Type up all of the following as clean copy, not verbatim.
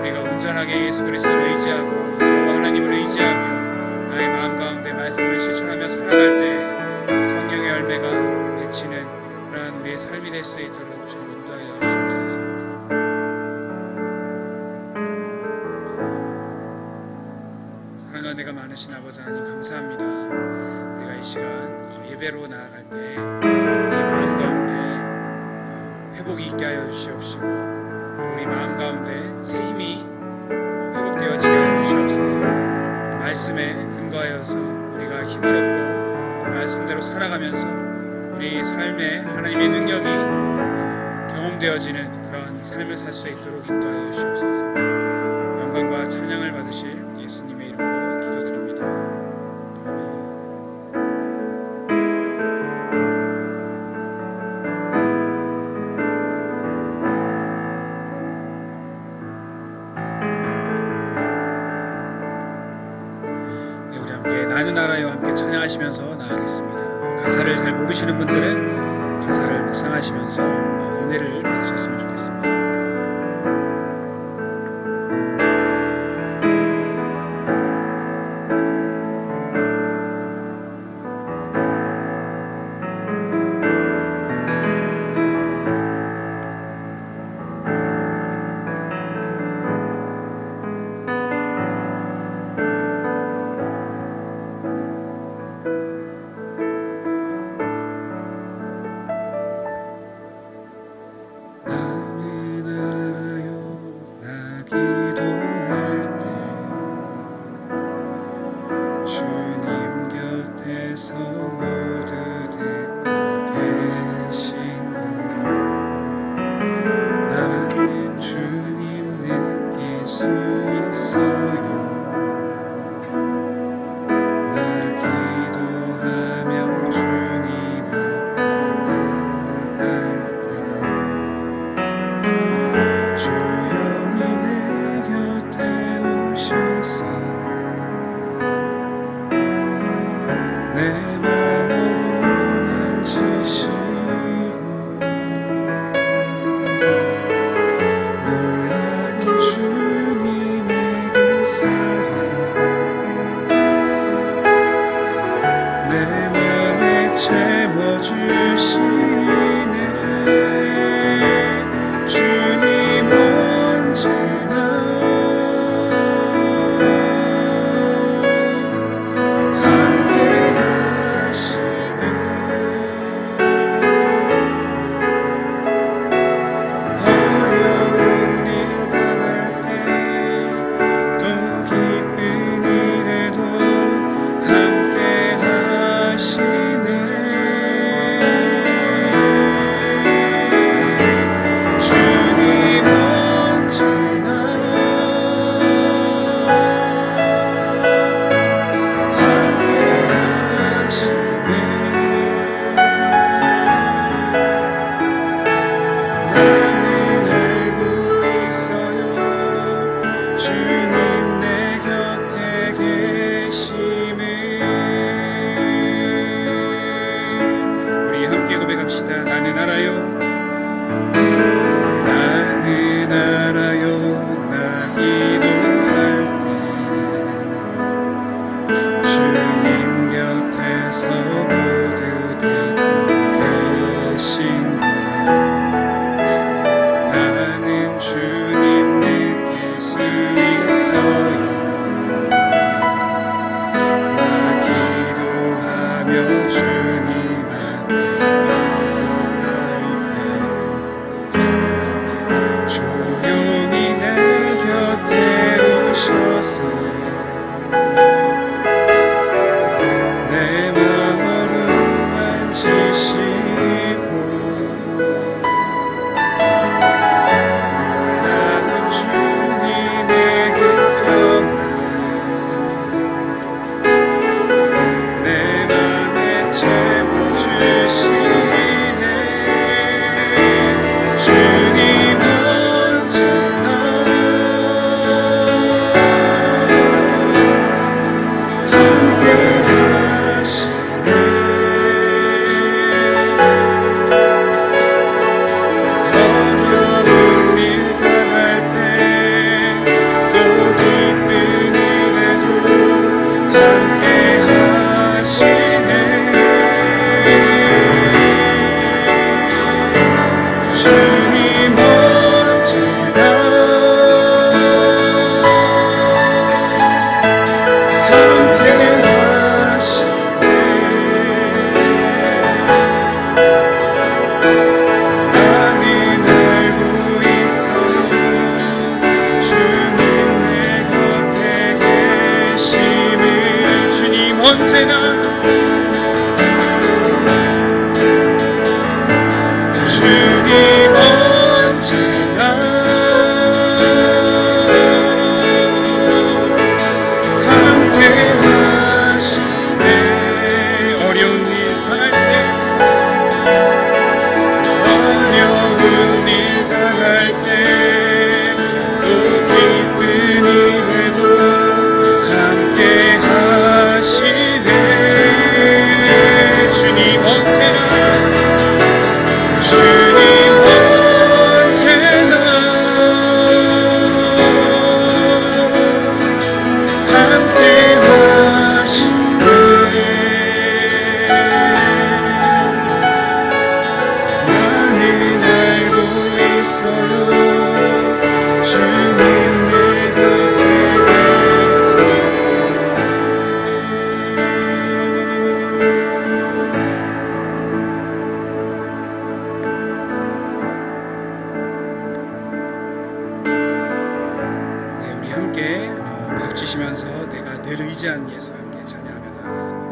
우리가 온전하게 예수 그리스도를 의지하고 여호와 하나님을 의지하며 나의 마음 가운데 말씀을 실천하며 살아갈 때 성령의 열매가 맺히는 그러한 우리의 삶이 될 수 있도록 주님 인도하여 주옵소서. 사랑하는 은혜가 많으신 아버지 하나님 감사합니다. 우리가 이 시간 예배로 나아갈 때 이 마음 가운데 회복이 있게 하여 주시옵시고 우리 마음 가운데 새 힘이 회복되어지게 하여 주시옵소서. 말씀에 근거하여서 우리가 힘을 얻고 말씀대로 살아가면서 우리 삶에 하나님의 능력이 경험되어지는 그런 삶을 살 수 있도록 인도하여 주시옵소서. 영광과 찬양을 받으실 예수님의 이름으로 기도드립니다. 네, 우리 함께 나는 알아요 함께 찬양하시면서 나아가겠습니다. 가사를 잘 모르시는 분들은 가사를 묵상하시면서 은혜를 받으셨으면 좋겠습니다. 주님의 그 사랑 언제나 주님 언제나 함께 하시네. 어려운 일 당할 때 어려운 일 당할 때 또 기쁜 일에도 함께 하시네. 주님 언제나 주님 언제나 함께 하시네. 나는 알고 있어요. 주님 내 곁에 네, 우리 함께 박치시면서 내가 늘 의지한 예수 함께 찬양하며 나가겠습니다.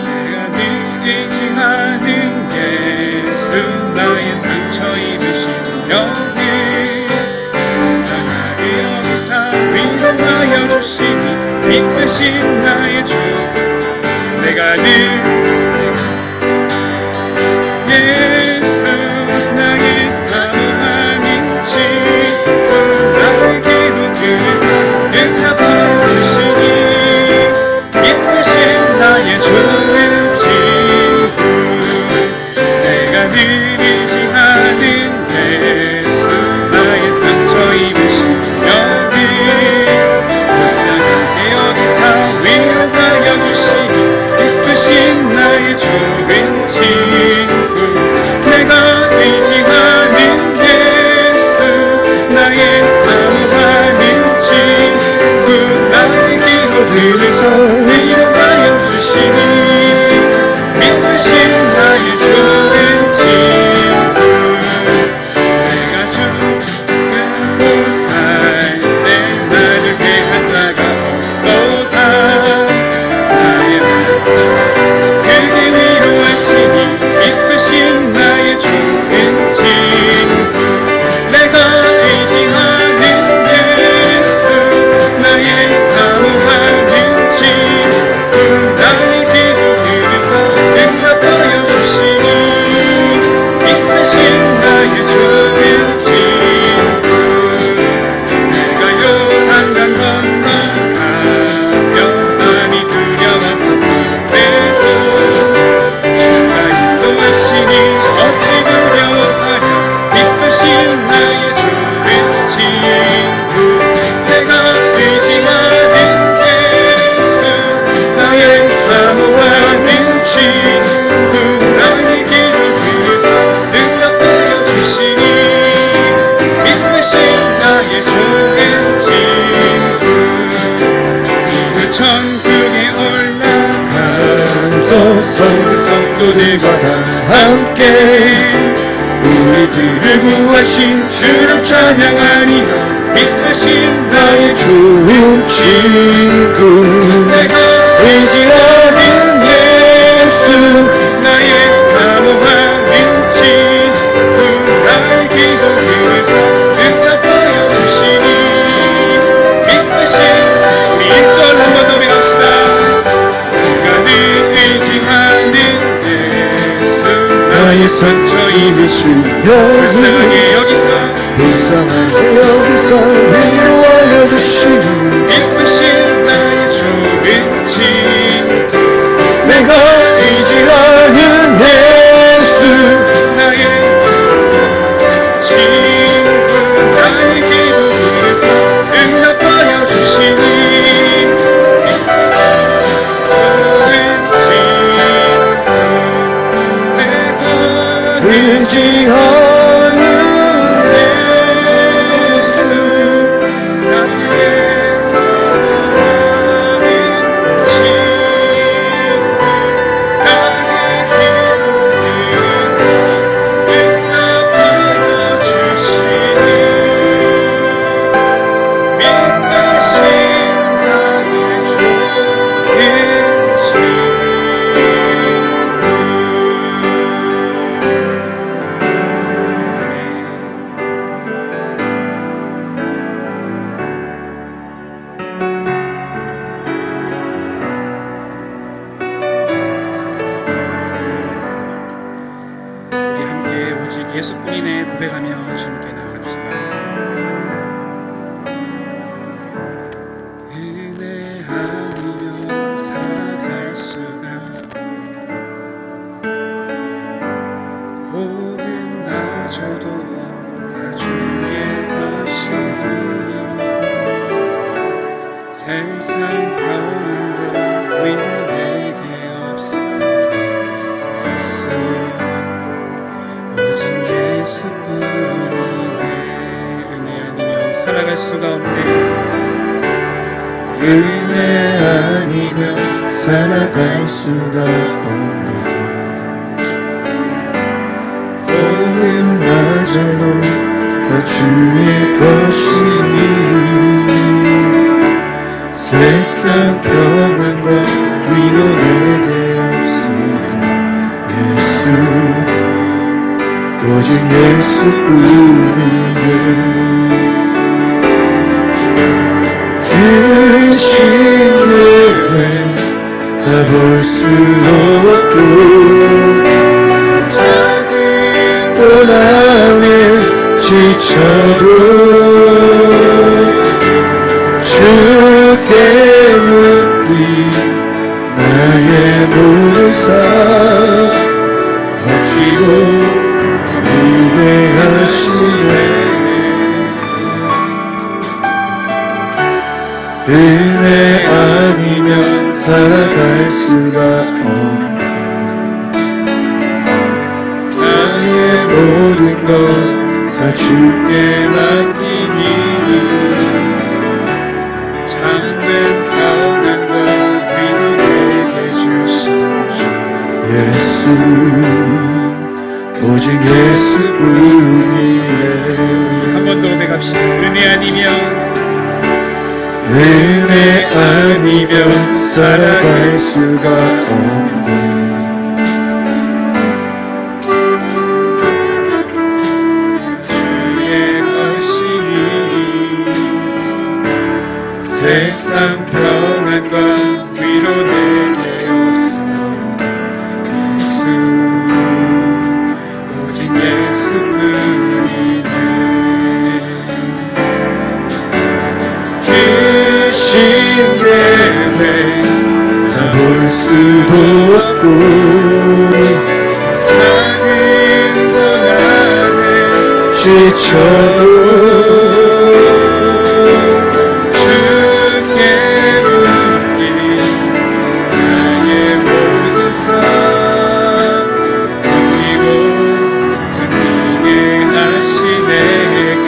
내가 늘 의지하는 예수 나의 상처 입으신 여기 불쌍하게 여기사 위로하여 주시니 이끄신 나의 주. 내가 늘 예수 나의 사모함인지 나의 기도 들으사 응답하여 주시니 이끄신 나의 좋은 친구. 내가 늘 의지하는 예수 나의 상처 입으신 여기 불쌍하게 여기사 위로하여 주시니 이끄신 나의 좋은 친구. 내가 의지하는 예수 나의 사모하는 친구. 나의 기도 들으사 위로하여 주시니 이끄신 나의 좋은 친구. 내가 죽고 살 때 나를 위한 자가 없도다. 나의 그게 위로하시니 이끄신 나의 좋은 친구. 내가 의지하는 예수 나의 사모하는 친구. 나의 기도 들으사 응답하여 주시니 이끄신 나의 좋은 친구. 내가 요단강 건너가며 많이 두려웠을 때도 주가 인도하시니 어찌 두려워하랴. 이끄신 나의 좋은 친구. 내가 의지하는 예수 나의 사모하는 친구. 나의 기도 들으사 응답하여 주시니 이끄신 나의 좋은 친구. 그 천국에 올라가소서. 그 성도들과 다 함께 우리들을 구하신 주를 찬양하니라. 이끄신 나의 좋은 친구. 내가 의지하는 예수 나의 사모하는 친구. 나의 기도 들으사 응답하여 주시니 이끄신 우리 1절 한번 노래합시다. 내가 늘 의지하는 예수 나의 상처 입으신 불쌍하게 여기사 위로하여 주시니 이끄신 나의 좋은 친구. 내가 의지하는 예수 나의 친구. 나의 기도 들으사 응답하여 주시니 좋은 친구. 내가 의지하는 예수 나의 세상 평안과 위로 내게 없어. 예수 오직 예수뿐이네. 은혜 아니면 살아갈 수가 없네. 은혜 아니면 살아갈 수가 없네. 호흡마저도 다 주의 것이니 세상 평안과 위로 내게 없으니 예수 오직 예수뿐이네. 크신 예배 다 볼 수 없고 작은 고난에 지쳐도 주께 묻기 나의 모든 삶 어찌고 위대하시네. 은혜 아니면 살아갈 수가 없네. 나의 모든 것 다 주께 맡기니 참된 평안과 위로 내게 주신 주 예수 오직 예수뿐이네. 한 번 더 고백합시다. 은혜 아니면 은혜 아니면 살아갈 수가 없네. 주의 것이니 세상 평안과 위로 내게 없어. 예수 오직 예수뿐이네. 크신 예배 다 볼 수도 없고 작은 고난에 지쳐도 주께 묻기 나의 모든 삶 맡기고 견디게 하시네.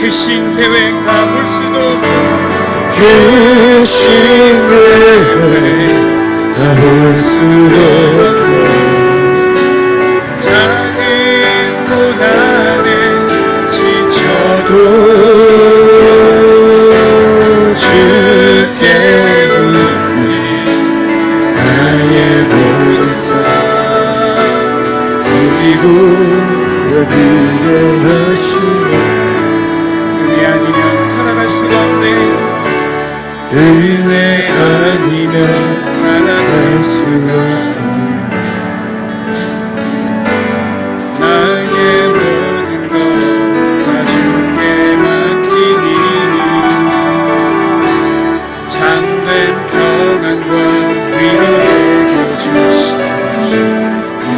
크신 계획 다 볼 수도 없고 크신 예배 다 볼 수도 없고 작은 고난에 지쳐도 주께 묻기 나의 모든 삶 어디고 어디게 하시네. 은혜 아니면 살아갈 수가 없네. 은혜 아니면 살아갈 수가 나의 모든 것 다 주께 맡기니 참된 평안과 위로 내게 주신 주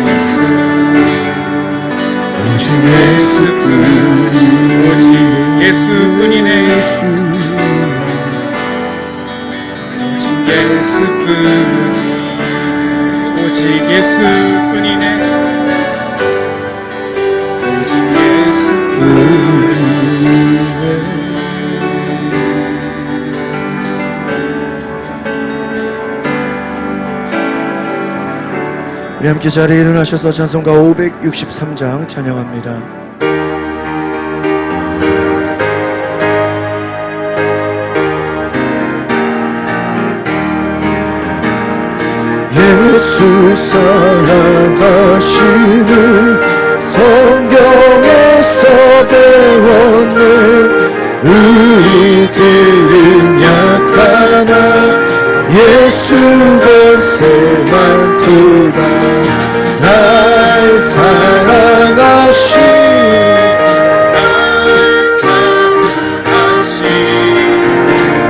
예수 오직 예수뿐이네. 오직 예수뿐이네. 오직 예수뿐이네. 오직 예수뿐이네. 오직 예수뿐이네. 우리 함께 자리에 일어나셔서 찬송가 563장 찬양합니다. 예수 사랑하시는 성경에서 배웠네. 우리들은 약하나 예수 권세만 도다. 날 사랑하신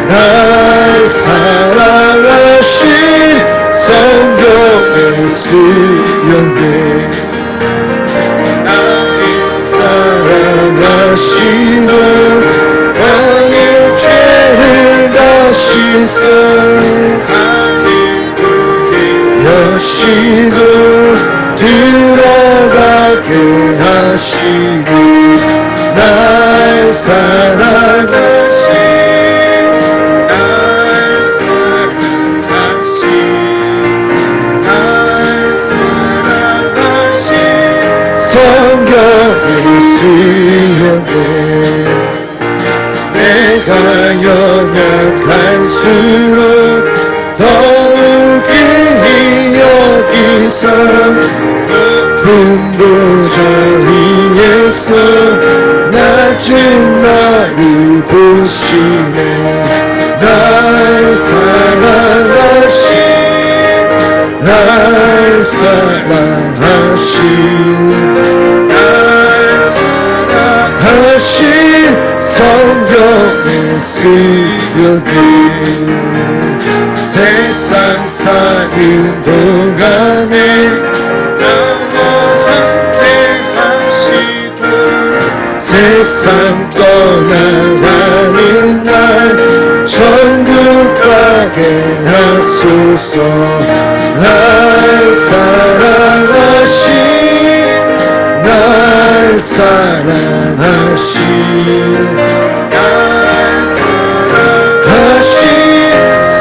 날 사랑하신 성경의 수연대 사랑하시고 나의 죄를 다시 써 모시고 들어가게 하시니 날 사랑하신 성경의 수련에 내가 연약할수록 더욱이 여기서 높은 보좌 위에서 낮은 나를 보시네 날 사랑하신 성경의 수련에 세상 사는 동안에 나와 함께 하시고 세상 떠나가는 날 천국 가게 하소서 날 사랑하신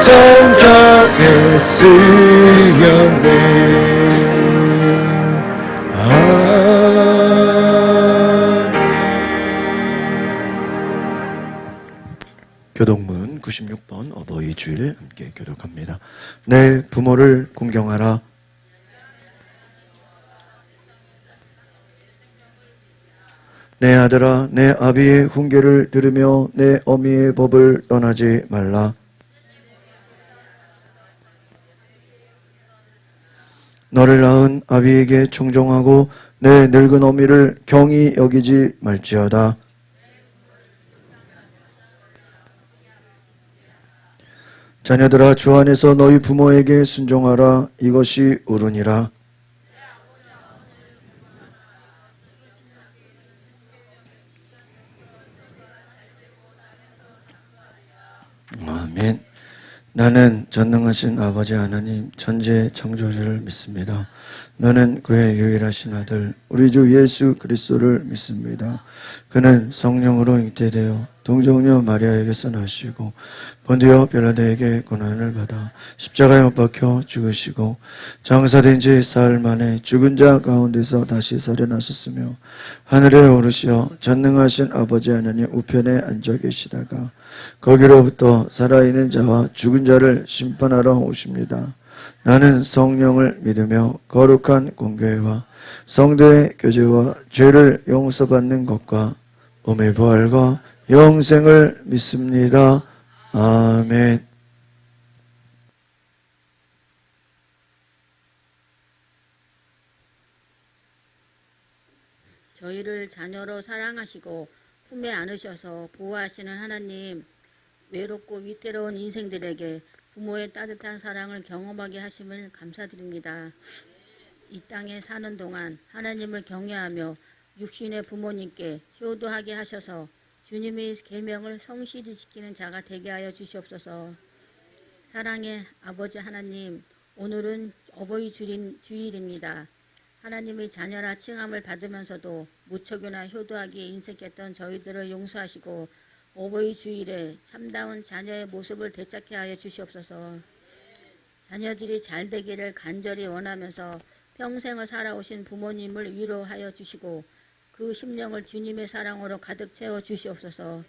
성경의 수련에 교독문 96번 어버이 주일 함께 교독합니다. 내 부모를 공경하라. 내 아들아 내 아비의 훈계를 들으며 내 어미의 법을 떠나지 말라. 너를 낳은 아비에게 청종하고 내 늙은 어미를 경히 여기지 말지어다. 자녀들아 주 안에서 너희 부모에게 순종하라. 이것이 옳으니라. 아멘. 나는 전능하신 아버지 하나님 천지의 창조주를 믿습니다. 나는 그의 유일하신 아들 우리 주 예수 그리스도를 믿습니다. 그는 성령으로 잉태되어 동정녀 마리아에게서 나시고 본디오 빌라도에게 고난을 받아 십자가에 못 박혀 죽으시고 장사된 지 사흘 만에 죽은 자 가운데서 다시 살아나셨으며 하늘에 오르시어 전능하신 아버지 하나님 우편에 앉아 계시다가 거기로부터 살아있는 자와 죽은 자를 심판하러 오십니다. 나는 성령을 믿으며 거룩한 공교회와 성도의 교제와 죄를 용서받는 것과 몸의 부활과 영생을 믿습니다. 아멘. 저희를 자녀로 사랑하시고 품에 안으셔서 보호하시는 하나님, 외롭고 위태로운 인생들에게 부모의 따뜻한 사랑을 경험하게 하심을 감사드립니다. 이 땅에 사는 동안 하나님을 경외하며 육신의 부모님께 효도하게 하셔서 주님의 계명을 성실히 지키는 자가 되게 하여 주시옵소서. 사랑의 아버지 하나님, 오늘은 어버이 주일입니다. 하나님의 자녀라 칭함을 받으면서도 무척이나 효도하기에 인색했던 저희들을 용서하시고 어버이 주일에 참다운 자녀의 모습을 되찾게 하여 주시옵소서. 자녀들이 잘 되기를 간절히 원하면서 평생을 살아오신 부모님을 위로하여 주시고 그 심령을 주님의 사랑으로 가득 채워 주시옵소서.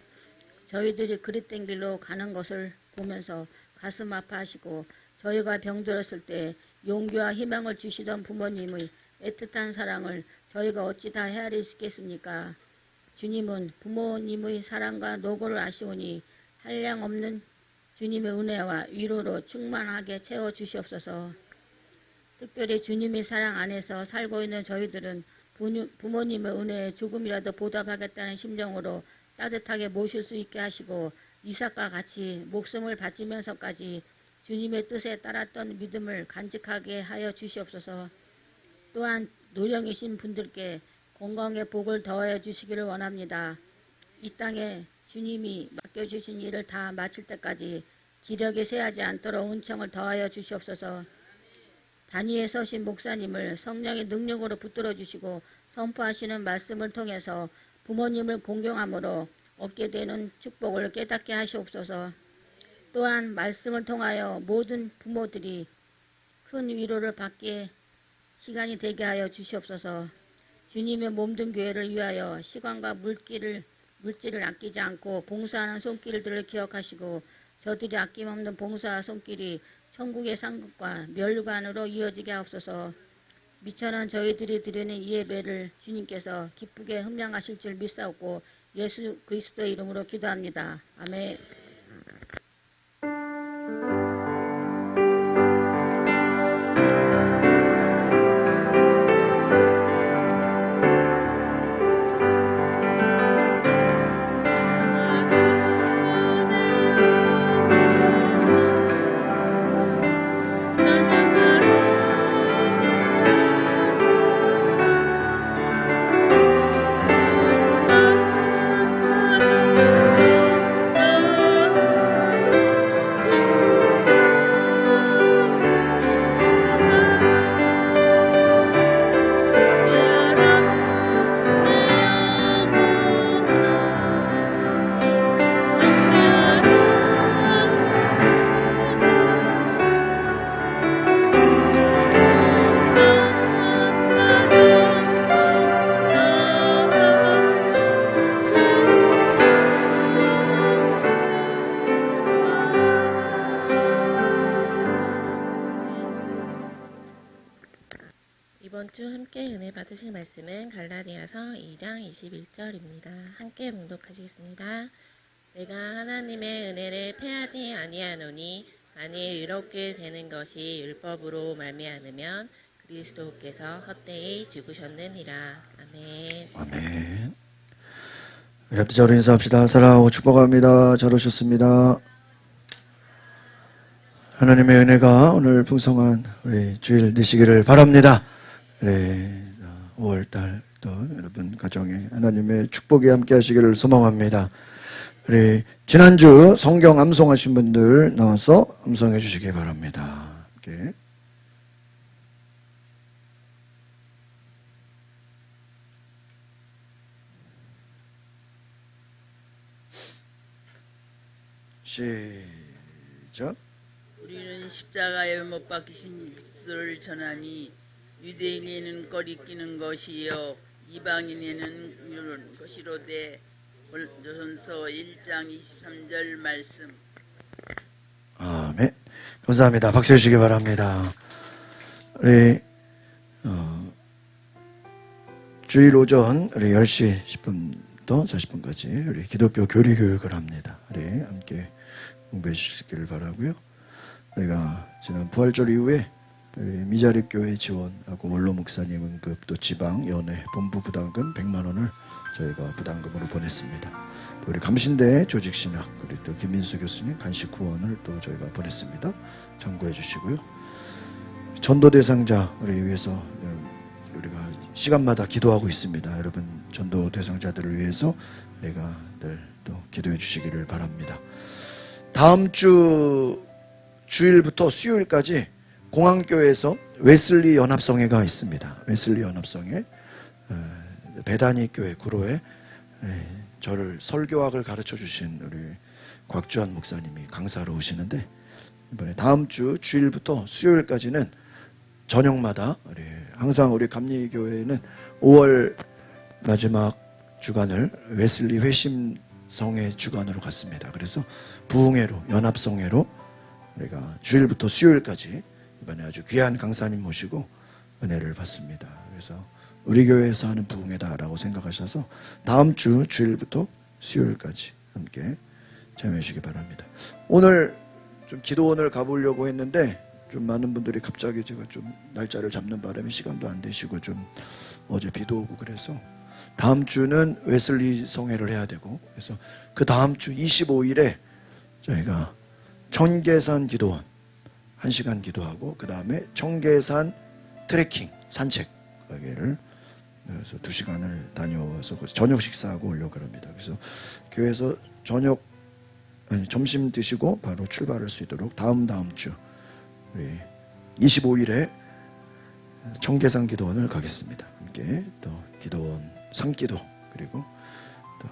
저희들이 그릇된 길로 가는 것을 보면서 가슴 아파하시고 저희가 병들었을 때 용기와 희망을 주시던 부모님의 애틋한 사랑을 저희가 어찌 다 헤아릴 수 있겠습니까? 주님은 부모님의 사랑과 노고를 아시오니 한량없는 주님의 은혜와 위로로 충만하게 채워주시옵소서. 특별히 주님의 사랑 안에서 살고 있는 저희들은 부모님의 은혜에 조금이라도 보답하겠다는 심정으로 따뜻하게 모실 수 있게 하시고 이삭과 같이 목숨을 바치면서까지 주님의 뜻에 따랐던 믿음을 간직하게 하여 주시옵소서. 또한 노령이신 분들께 건강의 복을 더하여 주시기를 원합니다. 이 땅에 주님이 맡겨주신 일을 다 마칠 때까지 기력이 쇠하지 않도록 은총을 더하여 주시옵소서. 단위에 서신 목사님을 성령의 능력으로 붙들어 주시고 선포하시는 말씀을 통해서 부모님을 공경함으로 얻게 되는 축복을 깨닫게 하시옵소서. 또한 말씀을 통하여 모든 부모들이 큰 위로를 받게 시간이 되게 하여 주시옵소서. 주님의 몸된 교회를 위하여 시간과 물질을 아끼지 않고 봉사하는 손길들을 기억하시고 저들이 아낌없는 봉사와 손길이 천국의 상급과 멸관으로 이어지게 하옵소서. 미천한 저희들이 드리는 이 예배를 주님께서 기쁘게 흠량하실 줄 믿사옵고 예수 그리스도의 이름으로 기도합니다. 아멘. 이번 주 함께 은혜 받으실 말씀은 갈라디아서 2장 21절입니다. 함께 봉독하시겠습니다. 내가 하나님의 은혜를 패하지 아니하노니 만일 이렇게 되는 것이 율법으로 말미암으면 그리스도께서 헛되이 죽으셨느니라. 아멘. 아멘. 우리 앞에 저로 인사합시다. 사랑하고 축복합니다. 잘 오셨습니다. 하나님의 은혜가 오늘 풍성한 우리 주일 되시기를 바랍니다. 5월달 또 여러분 가정에 하나님의 축복이 함께 하시기를 소망합니다. 우리 지난주 성경 암송하신 분들 나와서 암송해 주시기 바랍니다. 함께. 시작. 우리는 십자가에 못 박히신 그리스도를 전하니 유대인에는 꺼리끼는 것이요 이방인에는 이런 것이로되. 고린도전서 1장 23절 말씀. 아멘. 감사합니다. 박수 주시기 바랍니다. 우리 주일 오전 우리 10시 10분부터 40분까지 우리 기독교 교리 교육을 합니다. 우리 함께 공부해 주시기를 바라고요. 우리가 지난 부활절 이후에 우리 미자립 교회 지원하고 원로 목사님 응급 또 지방 연회 본부 부담금 100만 원을 저희가 부담금으로 보냈습니다. 또 우리 감신대 조직신학 우리 또 김민수 교수님 간식 후원을 또 저희가 보냈습니다. 참고해 주시고요. 전도 대상자 우리 위해서 우리가 시간마다 기도하고 있습니다. 여러분 전도 대상자들을 위해서 우리가 늘 또 기도해 주시기를 바랍니다. 다음 주 주일부터 수요일까지 공항교회에서 웨슬리 연합성회가 있습니다. 웨슬리 연합성회 베다니 교회 구로에 저를 설교학을 가르쳐 주신 우리 곽주한 목사님이 강사로 오시는데 이번에 다음 주 주일부터 수요일까지는 저녁마다 항상 우리 감리교회는 5월 마지막 주간을 웨슬리 회심성회 주간으로 갔습니다. 그래서 부흥회로 연합성회로 우리가 주일부터 수요일까지 이번에 아주 귀한 강사님 모시고 은혜를 받습니다. 그래서 우리 교회에서 하는 부흥회다라고 생각하셔서 다음 주 주일부터 수요일까지 함께 참여해 주시기 바랍니다. 오늘 좀 기도원을 가보려고 했는데 좀 많은 분들이 갑자기 제가 좀 날짜를 잡는 바람에 시간도 안 되시고 좀 어제 비도 오고 그래서 다음 주는 웨슬리 성회를 해야 되고 그래서 그 다음 주 25일에 저희가 청계산 기도원 1시간 기도하고 그 다음에 청계산 트레킹 산책 가게를 그래서 2시간을 다녀와서 저녁 식사하고 오려고 합니다. 그래서 교회에서 점심 드시고 바로 출발할 수 있도록 다음 주 우리 25일에 청계산 기도원을 가겠습니다. 함께 또 기도원 산기도 그리고 또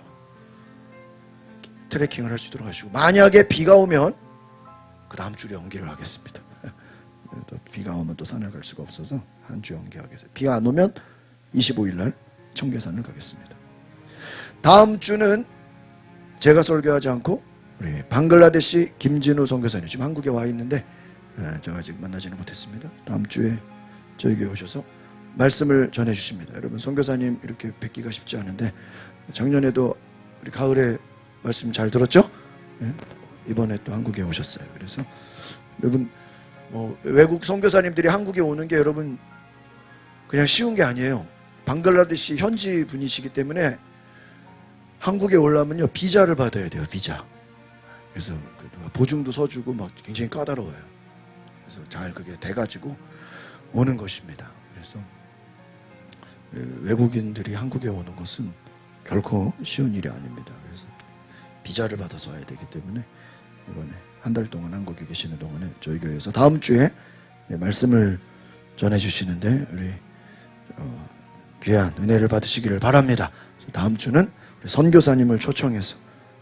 트레킹을 할 수 있도록 하시고, 만약에 비가 오면 그 다음 주에 연기를 하겠습니다. 또 비가 오면 또 산을 갈 수가 없어서 한 주 연기하겠습니다. 비가 안 오면 25일 날 청계산을 가겠습니다. 다음 주는 제가 설교하지 않고 우리 방글라데시 김진우 선교사님, 지금 한국에 와 있는데 제가 아직 만나지는 못했습니다. 다음 주에 저희 교회 오셔서 말씀을 전해 주십니다. 여러분, 선교사님 이렇게 뵙기가 쉽지 않은데 작년에도 우리 가을에 말씀 잘 들었죠? 이번에 또 한국에 오셨어요. 그래서 여러분, 외국 선교사님들이 한국에 오는 게 여러분 그냥 쉬운 게 아니에요. 방글라데시 현지 분이시기 때문에 한국에 오려면요 비자를 받아야 돼요. 비자. 그래서 보증도 서주고 막 굉장히 까다로워요. 그래서 잘 그게 돼가지고 오는 것입니다. 그래서 외국인들이 한국에 오는 것은 결코 쉬운 일이 아닙니다. 그래서 비자를 받아서 와야 되기 때문에 이번에 한 달 동안 한국에 계시는 동안에 저희 교회에서 다음 주에 말씀을 전해주시는데 우리 귀한 은혜를 받으시기를 바랍니다. 다음 주는 우리 선교사님을 초청해서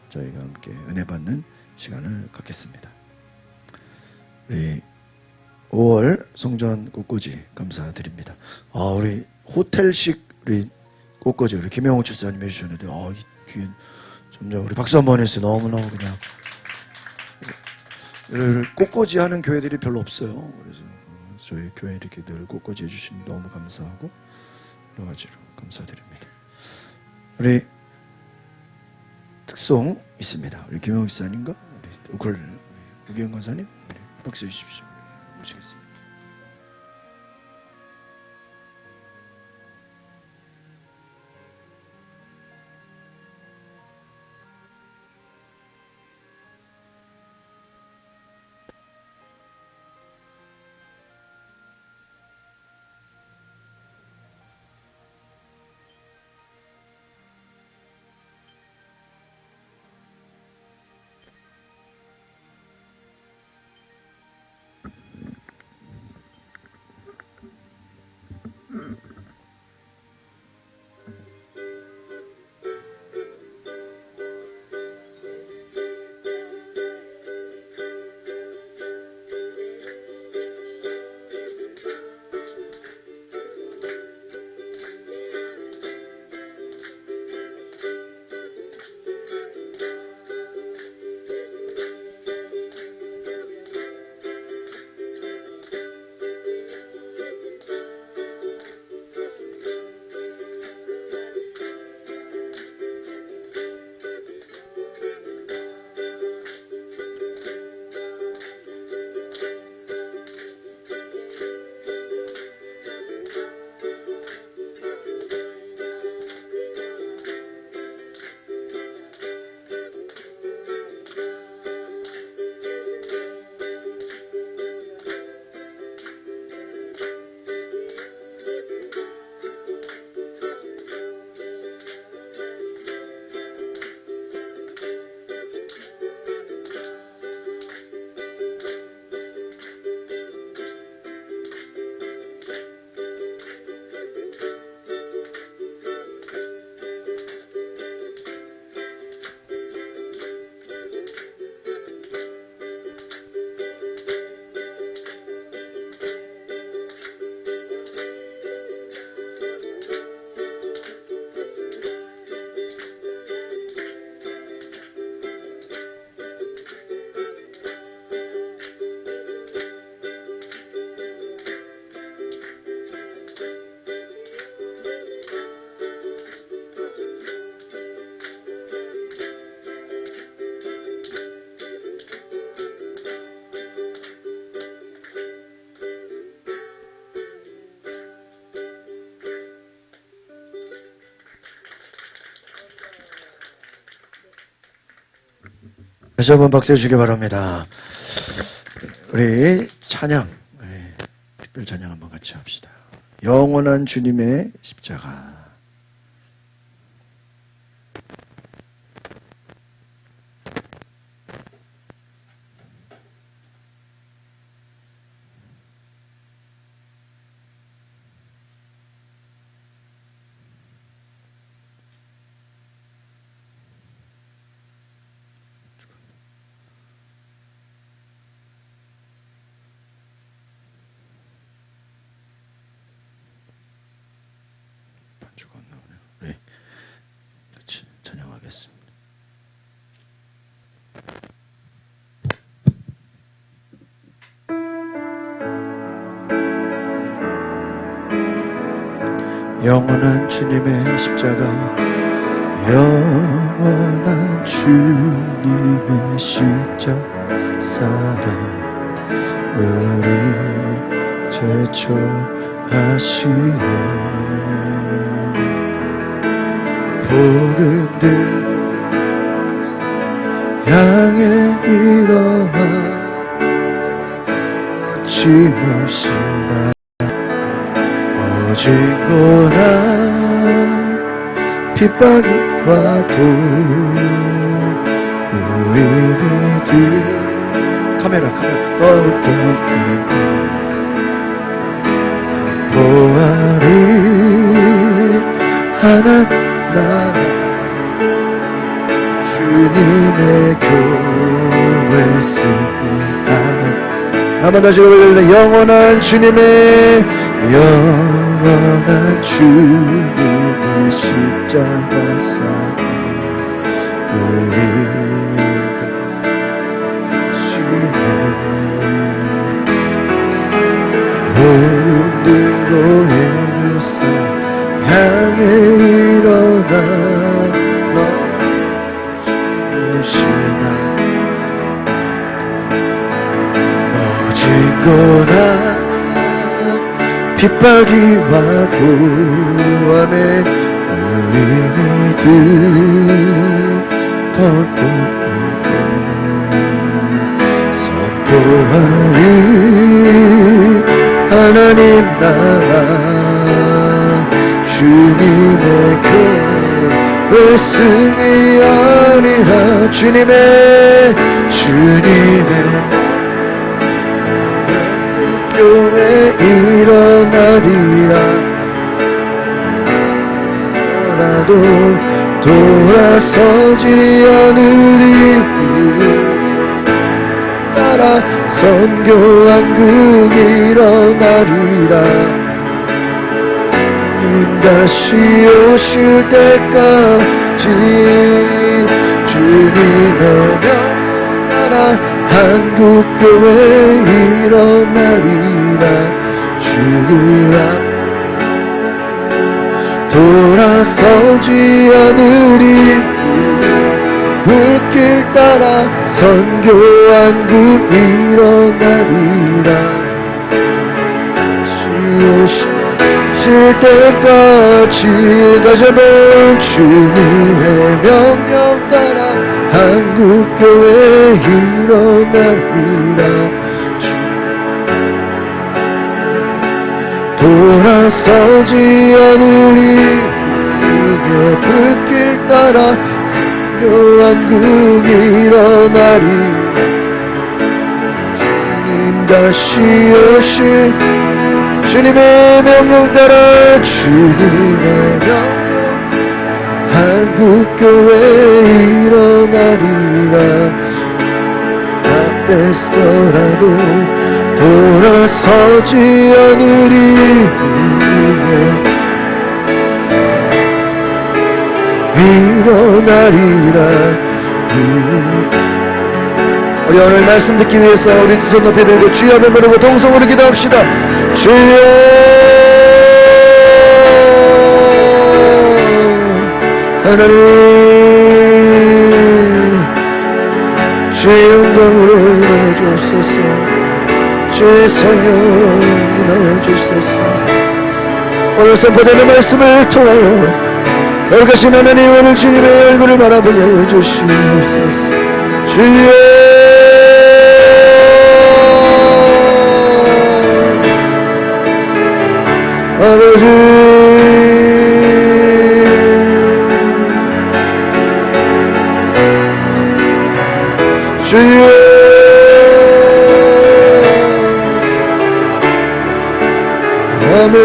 저희가 함께 은혜 받는 시간을 갖겠습니다. 우리 5월 성전 꽃꽂이 감사드립니다. 우리 호텔식 우리 꽃꽂이 우리 김영호 집사님 해주셨는데 이 뒤에 점점 우리 박수 한번 했어요. 너무너무 그냥 꽃꽂이 하는 교회들이 별로 없어요. 그래서 저희 교회 이렇게 늘 꽃꽂이 해주시면 너무 감사하고 여러 가지로 감사드립니다. 우리 특송 있습니다. 우리 김영호 집사님과 우리 우클 우기영 권사님 박수 주십시오. 모시겠습니다. 다시 한번 박수 해주시기 바랍니다. 우리 찬양, 특별 찬양 한번 같이 합시다. 영원한 주님의 십자가. 영원한 주님의 십자가, 영원한 주님의 십자가 사랑, 우리 제초하시네. 복음 들고 향해 일어나 거침없이 나 어지거나 핍박이 와도 우리 믿음 카메라 선포하리 하나님 나라 주님의 교회 승리한. 한번 다시 올릴래. 영원한 주님의 영원한 주님의 십자가 사랑, 우리들 하시네. 호흡 들고 예루살렘 향해 일어나 넘치시나 어지거나 핍박이 와도 아멘 우리 믿음 더 꺾네. 선포하리 하나님 나라 주님의 교회 승리하리라. 주님의 교회 일어나리라. 앞에서라도 돌아서지 않으리. 따라 선교한국 일어나리라. 주님 다시 오실 때까지 주님의 명령 따라 한국교회 일어나리라. 주그 앞 돌아서지 않으리. 불길 따라 선교한국 일어나리라. 다시 오실 때까지 다시 한번 주님의 명령 따라 한국교회 일어나리라. 돌아서지 않으리. 우리의 불길 따라 선교한국 일어나리. 주님 다시 오실 주님의 명령 따라 주님의 명령 한국교회 일어나리라. 앞에서라도 돌아서지 않으리. 일어나리라. 우리 오늘 말씀 듣기 위해서 우리 두 손 높이 들고 주여 한번 부르고 동성으로 기도합시다. 주여 하나님 주의 영광으로 임하여 주옵소서. 주의 성령으로 임하여 주옵소서. 오늘 선포되는 말씀을 통하여 거룩하신 하나님 오늘 주님의 얼굴을 바라보게 하여 주시옵소서. 주여 아버지 주여 아멘.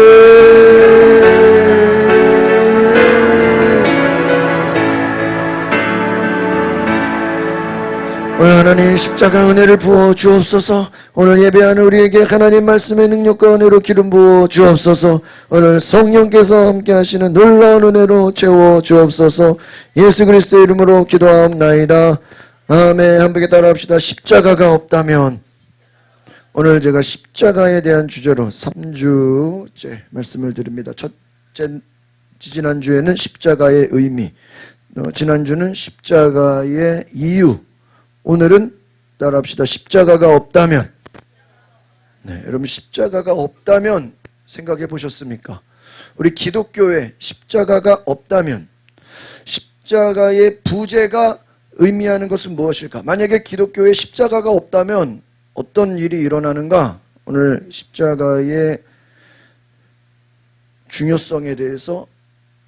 오늘 하나님 십자가 은혜를 부어 주옵소서. 오늘 예배하는 우리에게 하나님 말씀의 능력과 은혜로 기름 부어 주옵소서. 오늘 성령께서 함께 하시는 놀라운 은혜로 채워 주옵소서. 예수 그리스도의 이름으로 기도하옵나이다. 아멘. 함께 따라합시다. 십자가가 없다면. 오늘 제가 십자가에 대한 주제로 3주째 말씀을 드립니다. 첫 지난주에는 십자가의 의미, 지난주는 십자가의 이유, 오늘은 따라합시다. 십자가가 없다면. 네, 여러분 십자가가 없다면 생각해 보셨습니까? 우리 기독교에 십자가가 없다면 십자가의 부재가 의미하는 것은 무엇일까? 만약에 기독교에 십자가가 없다면 어떤 일이 일어나는가? 오늘 십자가의 중요성에 대해서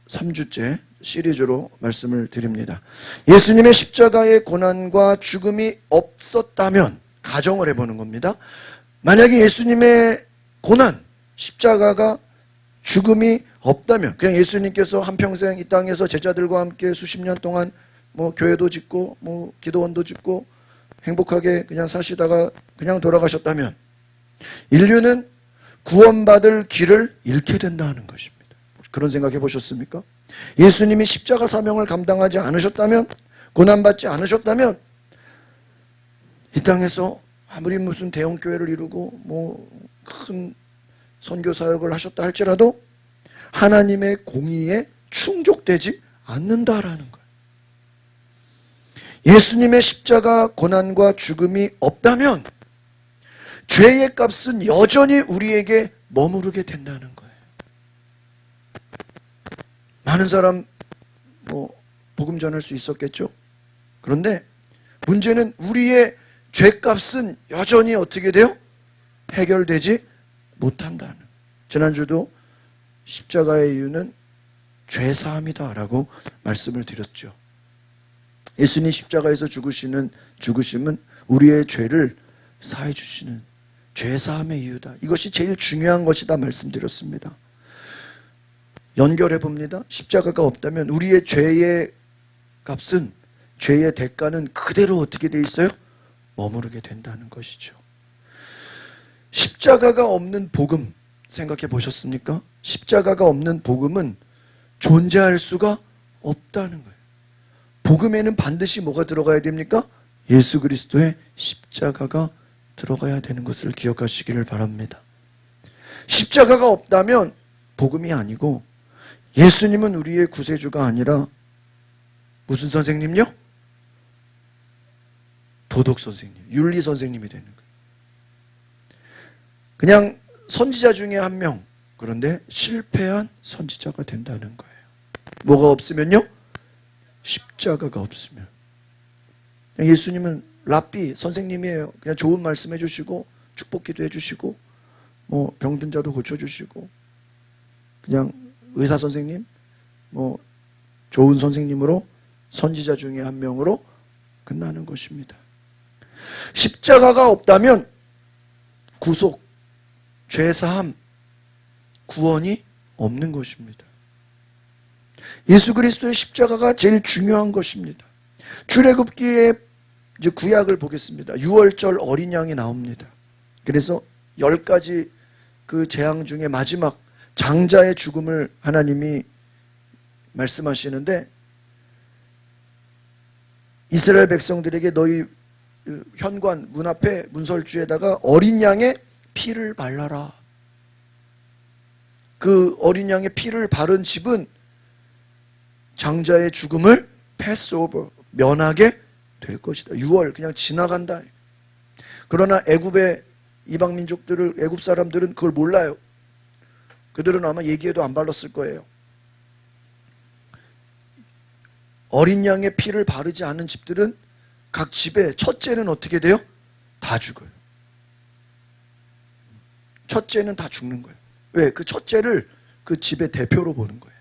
3주째 시리즈로 말씀을 드립니다. 예수님의 십자가의 고난과 죽음이 없었다면 가정을 해보는 겁니다. 만약에 예수님의 고난, 십자가가 죽음이 없다면 그냥 예수님께서 한평생 이 땅에서 제자들과 함께 수십 년 동안 교회도 짓고 기도원도 짓고 행복하게 그냥 사시다가 그냥 돌아가셨다면 인류는 구원받을 길을 잃게 된다는 것입니다. 그런 생각해 보셨습니까? 예수님이 십자가 사명을 감당하지 않으셨다면, 고난받지 않으셨다면 이 땅에서 아무리 무슨 대형교회를 이루고 큰 선교 사역을 하셨다 할지라도 하나님의 공의에 충족되지 않는다라는 거예요. 예수님의 십자가 고난과 죽음이 없다면 죄의 값은 여전히 우리에게 머무르게 된다는 거예요. 많은 사람 복음 전할 수 있었겠죠. 그런데 문제는 우리의 죄값은 여전히 어떻게 돼요? 해결되지 못한다는. 지난주도 십자가의 이유는 죄사함이다라고 말씀을 드렸죠. 예수님 십자가에서 죽으심은 우리의 죄를 사해 주시는 죄사함의 이유다. 이것이 제일 중요한 것이다 말씀드렸습니다. 연결해 봅니다. 십자가가 없다면 우리의 죄의 값은, 죄의 대가는 그대로 어떻게 돼 있어요? 머무르게 된다는 것이죠. 십자가가 없는 복음 생각해 보셨습니까? 십자가가 없는 복음은 존재할 수가 없다는 거예요. 복음에는 반드시 뭐가 들어가야 됩니까? 예수 그리스도의 십자가가 들어가야 되는 것을 기억하시기를 바랍니다. 십자가가 없다면 복음이 아니고 예수님은 우리의 구세주가 아니라 무슨 선생님요? 도덕 선생님, 윤리 선생님이 되는 거예요. 그냥 선지자 중에 한 명, 그런데 실패한 선지자가 된다는 거예요. 뭐가 없으면요? 십자가가 없으면. 예수님은 랍비 선생님이에요. 그냥 좋은 말씀 해주시고 축복기도 해주시고 병든 자도 고쳐주시고 그냥 의사 선생님, 좋은 선생님으로 선지자 중에 한 명으로 끝나는 것입니다. 십자가가 없다면 구속, 죄사함, 구원이 없는 것입니다. 예수 그리스도의 십자가가 제일 중요한 것입니다. 출애굽기에 이제 구약을 보겠습니다. 유월절 어린 양이 나옵니다. 그래서 10가지 그 재앙 중에 마지막 장자의 죽음을 하나님이 말씀하시는데, 이스라엘 백성들에게 너희 현관 문 앞에 문설주에다가 어린 양의 피를 발라라. 그 어린 양의 피를 바른 집은 장자의 죽음을 패스오버, 면하게 될 것이다. 6월 그냥 지나간다. 그러나 애굽의 이방 민족들을, 애굽 사람들은 그걸 몰라요. 그들은 아마 얘기해도 안 발랐을 거예요. 어린 양의 피를 바르지 않은 집들은 각 집에 첫째는 어떻게 돼요? 다 죽어요. 첫째는 다 죽는 거예요. 왜? 그 첫째를 그 집의 대표로 보는 거예요.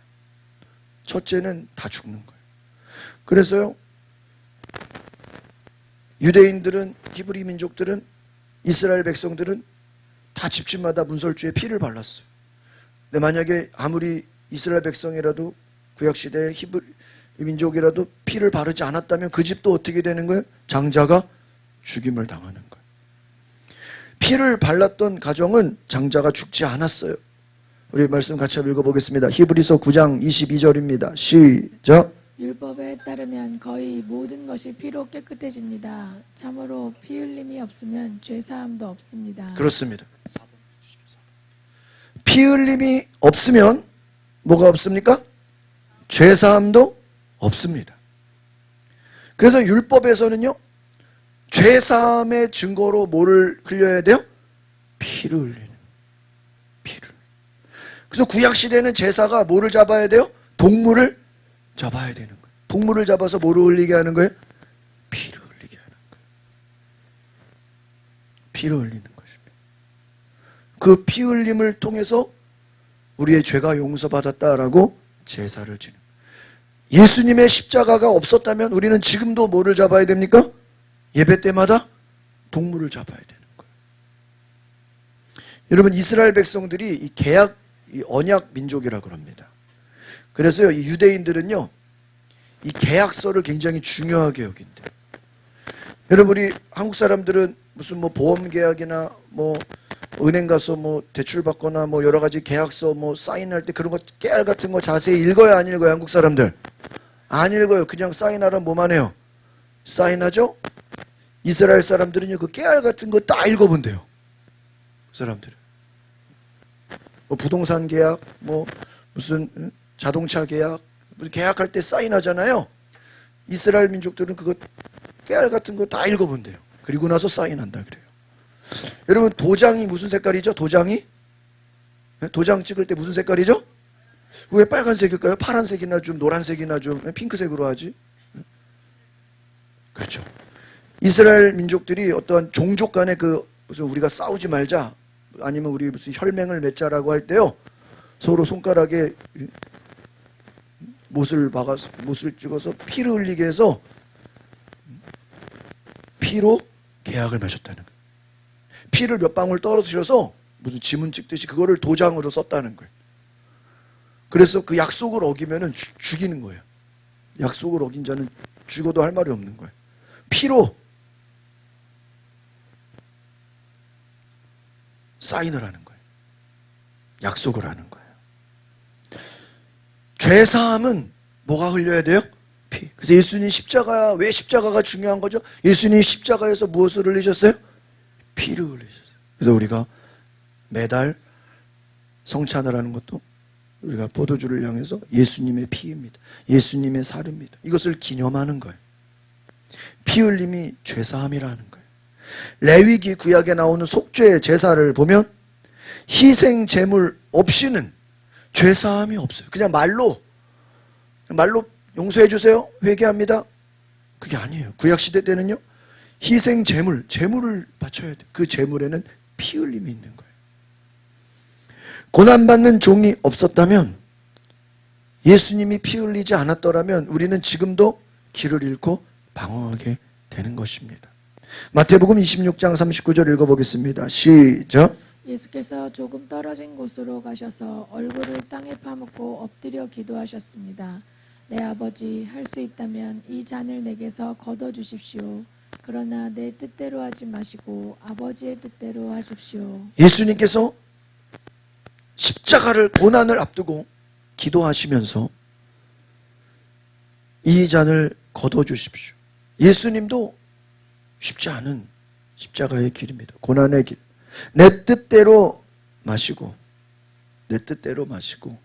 첫째는 다 죽는 거예요. 그래서요, 유대인들은, 히브리 민족들은, 이스라엘 백성들은 다 집집마다 문설주에 피를 발랐어요. 근데 만약에 아무리 이스라엘 백성이라도, 구약시대의 히브리 민족이라도 피를 바르지 않았다면 그 집도 어떻게 되는 거예요? 장자가 죽임을 당하는 거예요. 피를 발랐던 가정은 장자가 죽지 않았어요. 우리 말씀 같이 한번 읽어보겠습니다. 히브리서 9장 22절입니다. 시작. 율법에 따르면 거의 모든 것이 피로 깨끗해집니다. 참으로 피 흘림이 없으면 죄사함도 없습니다. 그렇습니다. 피 흘림이 없으면 뭐가 없습니까? 죄사함도 없습니다. 그래서 율법에서는요, 죄사함의 증거로 뭐를 흘려야 돼요? 피를 흘리는, 피를. 그래서 구약시대는 제사가 뭐를 잡아야 돼요? 동물을 잡아야 되는 거예요. 동물을 잡아서 뭐를 흘리게 하는 거예요? 피를 흘리게 하는 거예요. 피를 흘리는 것입니다. 그 피 흘림을 통해서 우리의 죄가 용서받았다라고 제사를 지는 거예요. 예수님의 십자가가 없었다면 우리는 지금도 뭐를 잡아야 됩니까? 예배 때마다 동물을 잡아야 되는 거예요. 여러분, 이스라엘 백성들이 이 계약, 이 언약 민족이라고 합니다. 그래서요, 이 유대인들은요, 이 계약서를 굉장히 중요하게 여긴대요. 여러분, 우리 한국 사람들은 무슨 뭐 보험 계약이나 뭐 은행 가서 뭐 대출 받거나 뭐 여러 가지 계약서 뭐 사인할 때 그런 거 깨알 같은 거 자세히 읽어요, 안 읽어요? 한국 사람들 안 읽어요. 그냥 사인하라 뭐만 해요? 사인하죠? 이스라엘 사람들은요, 그 깨알 같은 거 다 읽어본대요. 그 사람들은 뭐 부동산 계약, 뭐 무슨 자동차 계약, 무슨 계약할 때 사인하잖아요. 이스라엘 민족들은 그거 깨알 같은 거 다 읽어본대요. 그리고 나서 사인한다 그래요. 여러분, 도장이 무슨 색깔이죠? 도장이? 도장 찍을 때 무슨 색깔이죠? 왜 빨간색일까요? 파란색이나 좀 노란색이나 좀 핑크색으로 하지? 그렇죠. 이스라엘 민족들이 어떠한 종족 간에 그 무슨 우리가 싸우지 말자, 아니면 우리 무슨 혈맹을 맺자라고 할 때요, 서로 손가락에 못을 박아서, 못을 찍어서 피를 흘리게 해서 피로 계약을 맺었다는 거예요. 피를 몇 방울 떨어뜨려서 무슨 지문 찍듯이 그거를 도장으로 썼다는 거예요. 그래서 그 약속을 어기면은 죽이는 거예요. 약속을 어긴 자는 죽어도 할 말이 없는 거예요. 피로 사인을 하는 거예요. 약속을 하는 거예요. 죄사함은 뭐가 흘려야 돼요? 피. 그래서 예수님 십자가, 왜 십자가가 중요한 거죠? 예수님 십자가에서 무엇을 흘리셨어요? 피를 흘리셨어요. 그래서 우리가 매달 성찬을 하는 것도 우리가 포도주를 향해서 예수님의 피입니다. 예수님의 살입니다. 이것을 기념하는 거예요. 피 흘림이 죄사함이라는 거예요. 레위기 구약에 나오는 속죄 제사를 보면 희생 제물 없이는 죄사함이 없어요. 그냥 말로 용서해 주세요, 회개합니다, 그게 아니에요. 구약 시대 때는요, 희생 제물을 바쳐야 돼요. 그 제물에는 피 흘림이 있는 거예요. 고난받는 종이 없었다면, 예수님이 피 흘리지 않았더라면 우리는 지금도 길을 잃고 방황하게 되는 것입니다. 마태복음 26장 39절 읽어보겠습니다. 시작. 예수께서 조금 떨어진 곳으로 가셔서 얼굴을 땅에 파묻고 엎드려 기도하셨습니다. 내 아버지, 할 수 있다면 이 잔을 내게서 거둬주십시오. 그러나 내 뜻대로 하지 마시고 아버지의 뜻대로 하십시오. 예수님께서 십자가를, 고난을 앞두고 기도하시면서 이 잔을 거둬주십시오. 예수님도 쉽지 않은 십자가의 길입니다. 고난의 길. 내 뜻대로 마시고, 내 뜻대로 마시고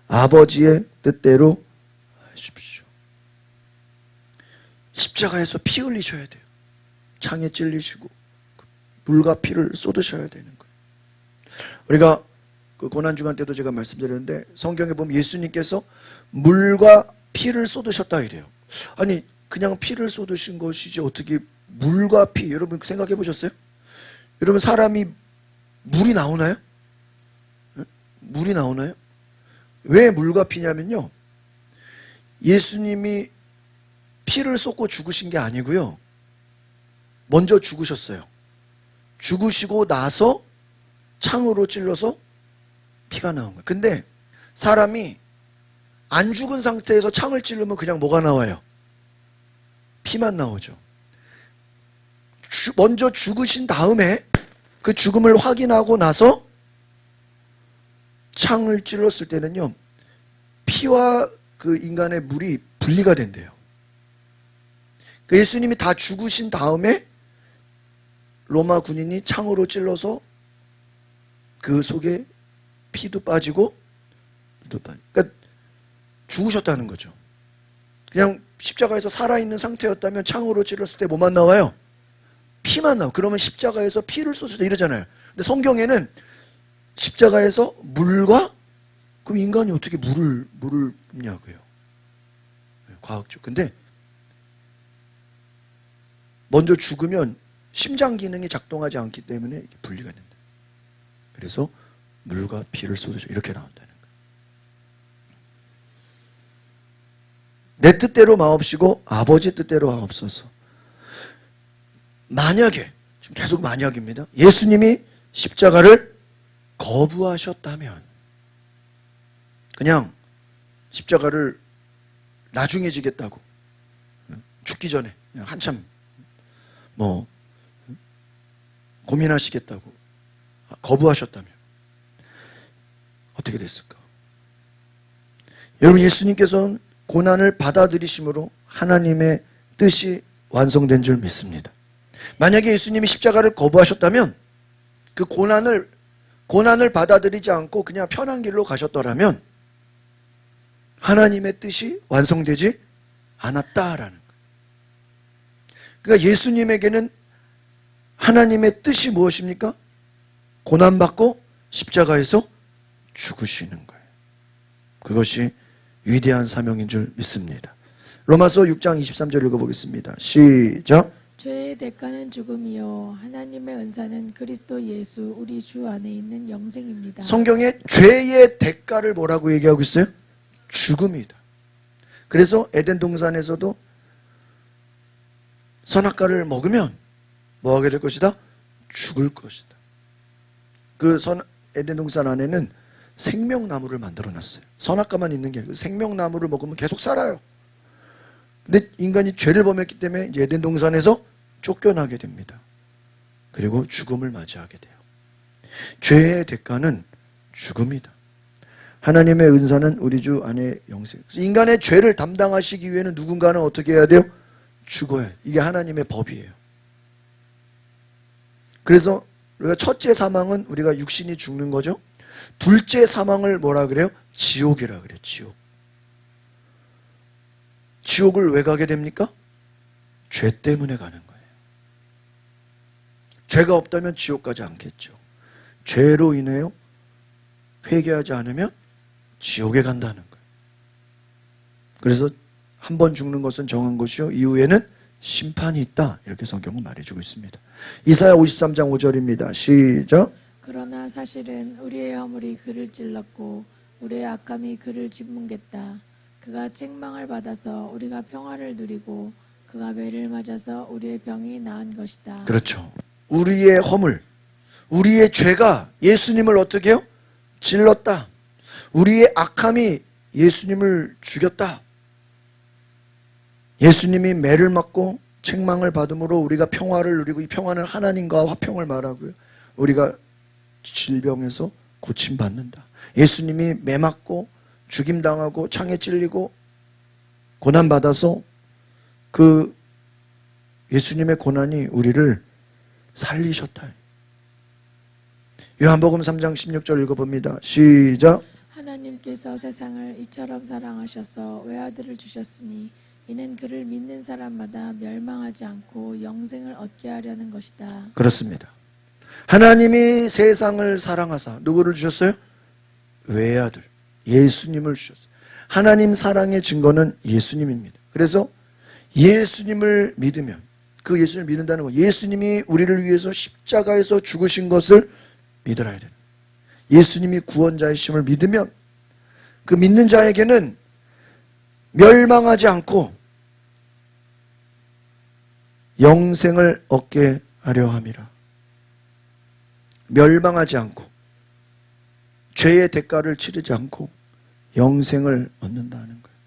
아버지의 뜻대로 하십시오. 십자가에서 피 흘리셔야 돼요. 창에 찔리시고 물과 피를 쏟으셔야 되는 거예요. 우리가 그 고난주간 때도 제가 말씀드렸는데, 성경에 보면 예수님께서 물과 피를 쏟으셨다 이래요. 아니, 그냥 피를 쏟으신 것이지 어떻게 물과 피, 여러분 생각해 보셨어요? 여러분, 사람이 물이 나오나요? 물이 나오나요? 왜 물과 피냐면요, 예수님이 피를 쏟고 죽으신 게 아니고요, 먼저 죽으셨어요. 죽으시고 나서 창으로 찔러서 피가 나온 거예요. 근데 사람이 안 죽은 상태에서 창을 찌르면 그냥 뭐가 나와요? 피만 나오죠. 먼저 죽으신 다음에 그 죽음을 확인하고 나서 창을 찔렀을 때는요, 피와 그 인간의 물이 분리가 된대요. 그 예수님이 다 죽으신 다음에 로마 군인이 창으로 찔러서 그 속에 피도 빠지고 그러니까 죽으셨다는 거죠. 그냥 십자가에서 살아있는 상태였다면 창으로 찔렀을 때 뭐만 나와요? 피만 나와. 그러면 십자가에서 피를 쏟을 때 이러잖아요. 근데 성경에는 십자가에서 물과, 그럼 인간이 어떻게 물을 뿜냐고요. 과학적. 근데 먼저 죽으면 심장 기능이 작동하지 않기 때문에 이게 분리가 된다. 그래서 물과 피를 쏟으죠. 이렇게 나온다는 거예요. 내 뜻대로 마옵시고 아버지 뜻대로 하옵소서. 만약에, 지금 계속 만약입니다. 예수님이 십자가를 거부하셨다면, 그냥 십자가를 나중에 지겠다고, 죽기 전에 그냥 한참 고민하시겠다고 거부하셨다면 어떻게 됐을까? 여러분, 예수님께서는 고난을 받아들이심으로 하나님의 뜻이 완성된 줄 믿습니다. 만약에 예수님이 십자가를 거부하셨다면, 그 고난을 받아들이지 않고 그냥 편한 길로 가셨더라면 하나님의 뜻이 완성되지 않았다라는 거예요. 그러니까 예수님에게는 하나님의 뜻이 무엇입니까? 고난받고 십자가에서 죽으시는 거예요. 그것이 위대한 사명인 줄 믿습니다. 로마서 6장 23절 읽어보겠습니다. 시작. 죄의 대가는 죽음이요 하나님의 은사는 그리스도 예수 우리 주 안에 있는 영생입니다. 성경에 죄의 대가를 뭐라고 얘기하고 있어요? 죽음이다. 그래서 에덴 동산에서도 선악과를 먹으면 뭐 하게 될 것이다? 죽을 것이다. 그 에덴 동산 안에는 생명나무를 만들어 놨어요. 선악과만 있는 게 아니고 생명나무를 먹으면 계속 살아요. 근데 인간이 죄를 범했기 때문에 이제 에덴 동산에서 쫓겨나게 됩니다. 그리고 죽음을 맞이하게 돼요. 죄의 대가는 죽음이다. 하나님의 은사는 우리 주 안에 영생. 인간의 죄를 담당하시기 위해는 누군가는 어떻게 해야 돼요? 죽어야 해요. 이게 하나님의 법이에요. 그래서 우리가 첫째 사망은 우리가 육신이 죽는 거죠. 둘째 사망을 뭐라 그래요? 지옥이라 그래요. 지옥. 지옥을 왜 가게 됩니까? 죄 때문에 가는 거예요. 죄가 없다면 지옥 가지 않겠죠. 죄로 인해요 회개하지 않으면 지옥에 간다는 거예요. 그래서 한 번 죽는 것은 정한 것이요 이후에는 심판이 있다. 이렇게 성경은 말해주고 있습니다. 이사야 53장 5절입니다. 시작. 그러나 사실은 우리의 허물이 그를 찔렀고 우리의 악함이 그를 짓뭉갰다. 그가 책망을 받아서 우리가 평화를 누리고 그가 매를 맞아서 우리의 병이 나은 것이다. 그렇죠. 우리의 허물, 우리의 죄가 예수님을 어떻게 해요? 찔렀다. 우리의 악함이 예수님을 죽였다. 예수님이 매를 맞고 책망을 받음으로 우리가 평화를 누리고, 이 평화는 하나님과 화평을 말하고요. 우리가 질병에서 고침받는다. 예수님이 매 맞고 죽임당하고 창에 찔리고 고난받아서 그 예수님의 고난이 우리를 살리셨다. 요한복음 3장 16절 읽어봅니다. 시작. 하나님께서 세상을 이처럼 사랑하셔서 외아들을 주셨으니 이는 그를 믿는 사람마다 멸망하지 않고 영생을 얻게 하려는 것이다. 그렇습니다. 하나님이 세상을 사랑하사 누구를 주셨어요? 외아들, 예수님을 주셨어요. 하나님 사랑의 증거는 예수님입니다. 그래서 예수님을 믿으면, 그 예수님을 믿는다는 건 예수님이 우리를 위해서 십자가에서 죽으신 것을 믿어야 돼요. 예수님이 구원자이심을 믿으면 그 믿는 자에게는 멸망하지 않고 영생을 얻게 하려 함이라. 멸망하지 않고 죄의 대가를 치르지 않고 영생을 얻는다는 거예요.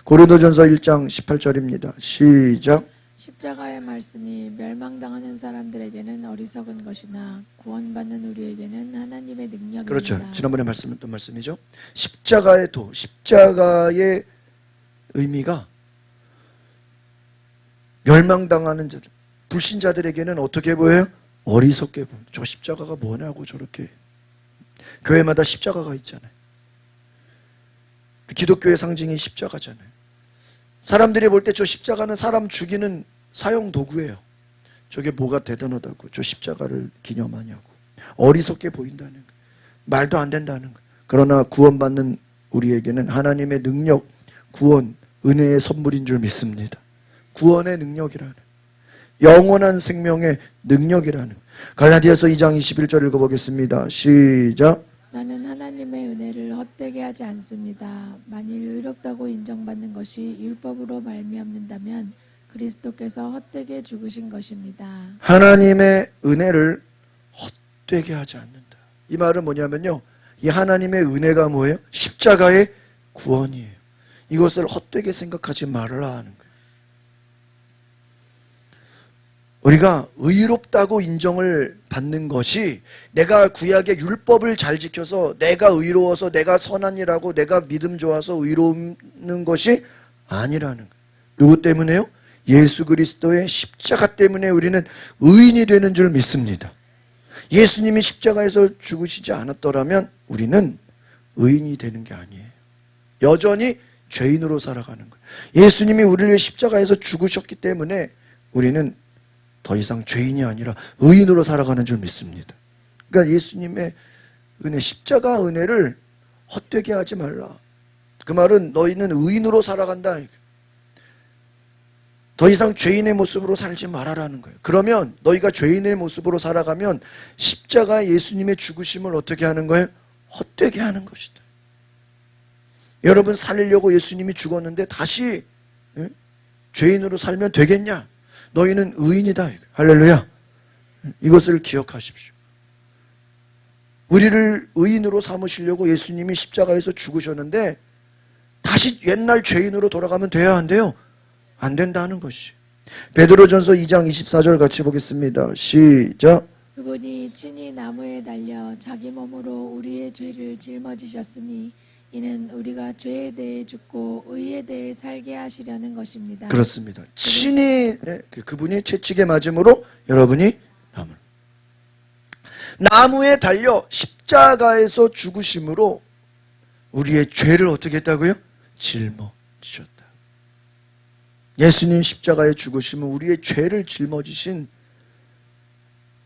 고린도전서 1장 18절입니다. 시작. 십자가의 말씀이 멸망당하는 사람들에게는 어리석은 것이나 구원받는 우리에게는 하나님의 능력입니다. 그렇죠. 지난번에 말씀했던 말씀이죠. 십자가의 도, 십자가의 의미가 멸망당하는 자들, 불신자들에게는 어떻게 보여요? 어리석게 보여요. 저 십자가가 뭐냐고 저렇게. 교회마다 십자가가 있잖아요. 기독교의 상징이 십자가잖아요. 사람들이 볼 때 저 십자가는 사람 죽이는 사형 도구예요. 저게 뭐가 대단하다고 저 십자가를 기념하냐고. 어리석게 보인다는 거예요. 말도 안 된다는 거예요. 그러나 구원받는 우리에게는 하나님의 능력, 구원, 은혜의 선물인 줄 믿습니다. 구원의 능력이라는, 영원한 생명의 능력이라는. 갈라디아서 2장 21절 읽어보겠습니다. 시작. 나는 하나님의 은혜를 헛되게 하지 않습니다. 만일 의롭다고 인정받는 것이 율법으로 말미암는다면 그리스도께서 헛되게 죽으신 것입니다. 하나님의 은혜를 헛되게 하지 않는다. 이 말은 뭐냐면요, 이 하나님의 은혜가 뭐예요? 십자가의 구원이에요. 이것을 헛되게 생각하지 말아라 하는 거예요. 우리가 의롭다고 인정을 받는 것이 내가 구약의 율법을 잘 지켜서 내가 의로워서 내가 선한 일하고 내가 믿음 좋아서 의로운 것이 아니라는 거예요. 누구 때문에요? 예수 그리스도의 십자가 때문에 우리는 의인이 되는 줄 믿습니다. 예수님이 십자가에서 죽으시지 않았더라면 우리는 의인이 되는 게 아니에요. 여전히 죄인으로 살아가는 거예요. 예수님이 우리를 위해 십자가에서 죽으셨기 때문에 우리는 더 이상 죄인이 아니라 의인으로 살아가는 줄 믿습니다. 그러니까 예수님의 은혜, 십자가 은혜를 헛되게 하지 말라. 그 말은 너희는 의인으로 살아간다. 더 이상 죄인의 모습으로 살지 말아라는 거예요. 그러면 너희가 죄인의 모습으로 살아가면 십자가 예수님의 죽으심을 어떻게 하는 거예요? 헛되게 하는 것이다. 여러분 살리려고 예수님이 죽었는데 다시 죄인으로 살면 되겠냐? 너희는 의인이다. 할렐루야. 이것을 기억하십시오. 우리를 의인으로 삼으시려고 예수님이 십자가에서 죽으셨는데 다시 옛날 죄인으로 돌아가면 돼야 안 돼요? 안 된다는 것이. 베드로전서 2장 24절 같이 보겠습니다. 시작. 그분이 친히 나무에 달려 자기 몸으로 우리의 죄를 짊어지셨으니 이는 우리가 죄에 대해 죽고 의에 대해 살게 하시려는 것입니다. 그렇습니다. 친히 그분이 채찍에 맞음으로 여러분이 나무에 달려 십자가에서 죽으심으로 우리의 죄를 어떻게 했다고요? 짊어지셨다. 예수님 십자가에 죽으심은 우리의 죄를 짊어지신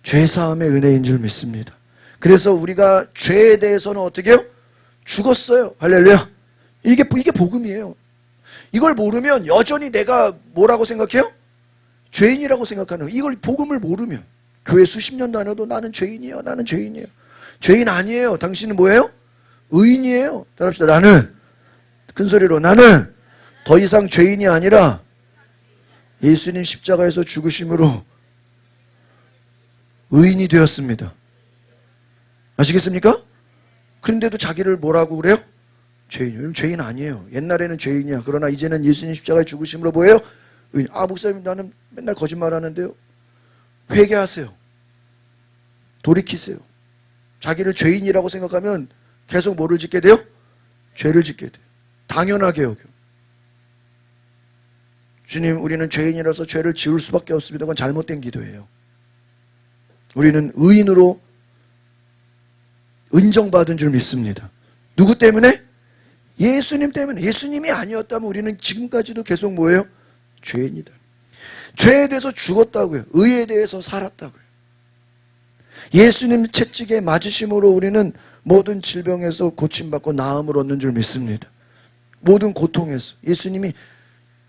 죄사함의 은혜인 줄 믿습니다. 그래서 우리가 죄에 대해서는 어떻게 해요? 죽었어요. 할렐루야. 이게 복음이에요. 이걸 모르면 여전히 내가 뭐라고 생각해요? 죄인이라고 생각하는 거예요. 이걸 복음을 모르면 교회 수십 년 다녀도 나는 죄인이에요. 나는 죄인이에요. 죄인 아니에요. 당신은 뭐예요? 의인이에요. 따라합시다. 나는, 큰 소리로, 나는 더 이상 죄인이 아니라 예수님 십자가에서 죽으심으로 의인이 되었습니다. 아시겠습니까? 그런데도 자기를 뭐라고 그래요? 죄인이에요. 죄인 아니에요. 옛날에는 죄인이야. 그러나 이제는 예수님 십자가에 죽으심으로 뭐예요? 의인. 아, 목사님 나는 맨날 거짓말 하는데요. 회개하세요. 돌이키세요. 자기를 죄인이라고 생각하면 계속 뭐를 짓게 돼요? 죄를 짓게 돼요. 당연하게 여겨. 주님, 우리는 죄인이라서 죄를 지을 수밖에 없습니다. 그건 잘못된 기도예요. 우리는 의인으로 인정받은 줄 믿습니다. 누구 때문에? 예수님 때문에. 예수님이 아니었다면 우리는 지금까지도 계속 뭐예요? 죄인이다. 죄에 대해서 죽었다고요. 의에 대해서 살았다고요. 예수님 채찍에 맞으심으로 우리는 모든 질병에서 고침받고 나음을 얻는 줄 믿습니다. 모든 고통에서.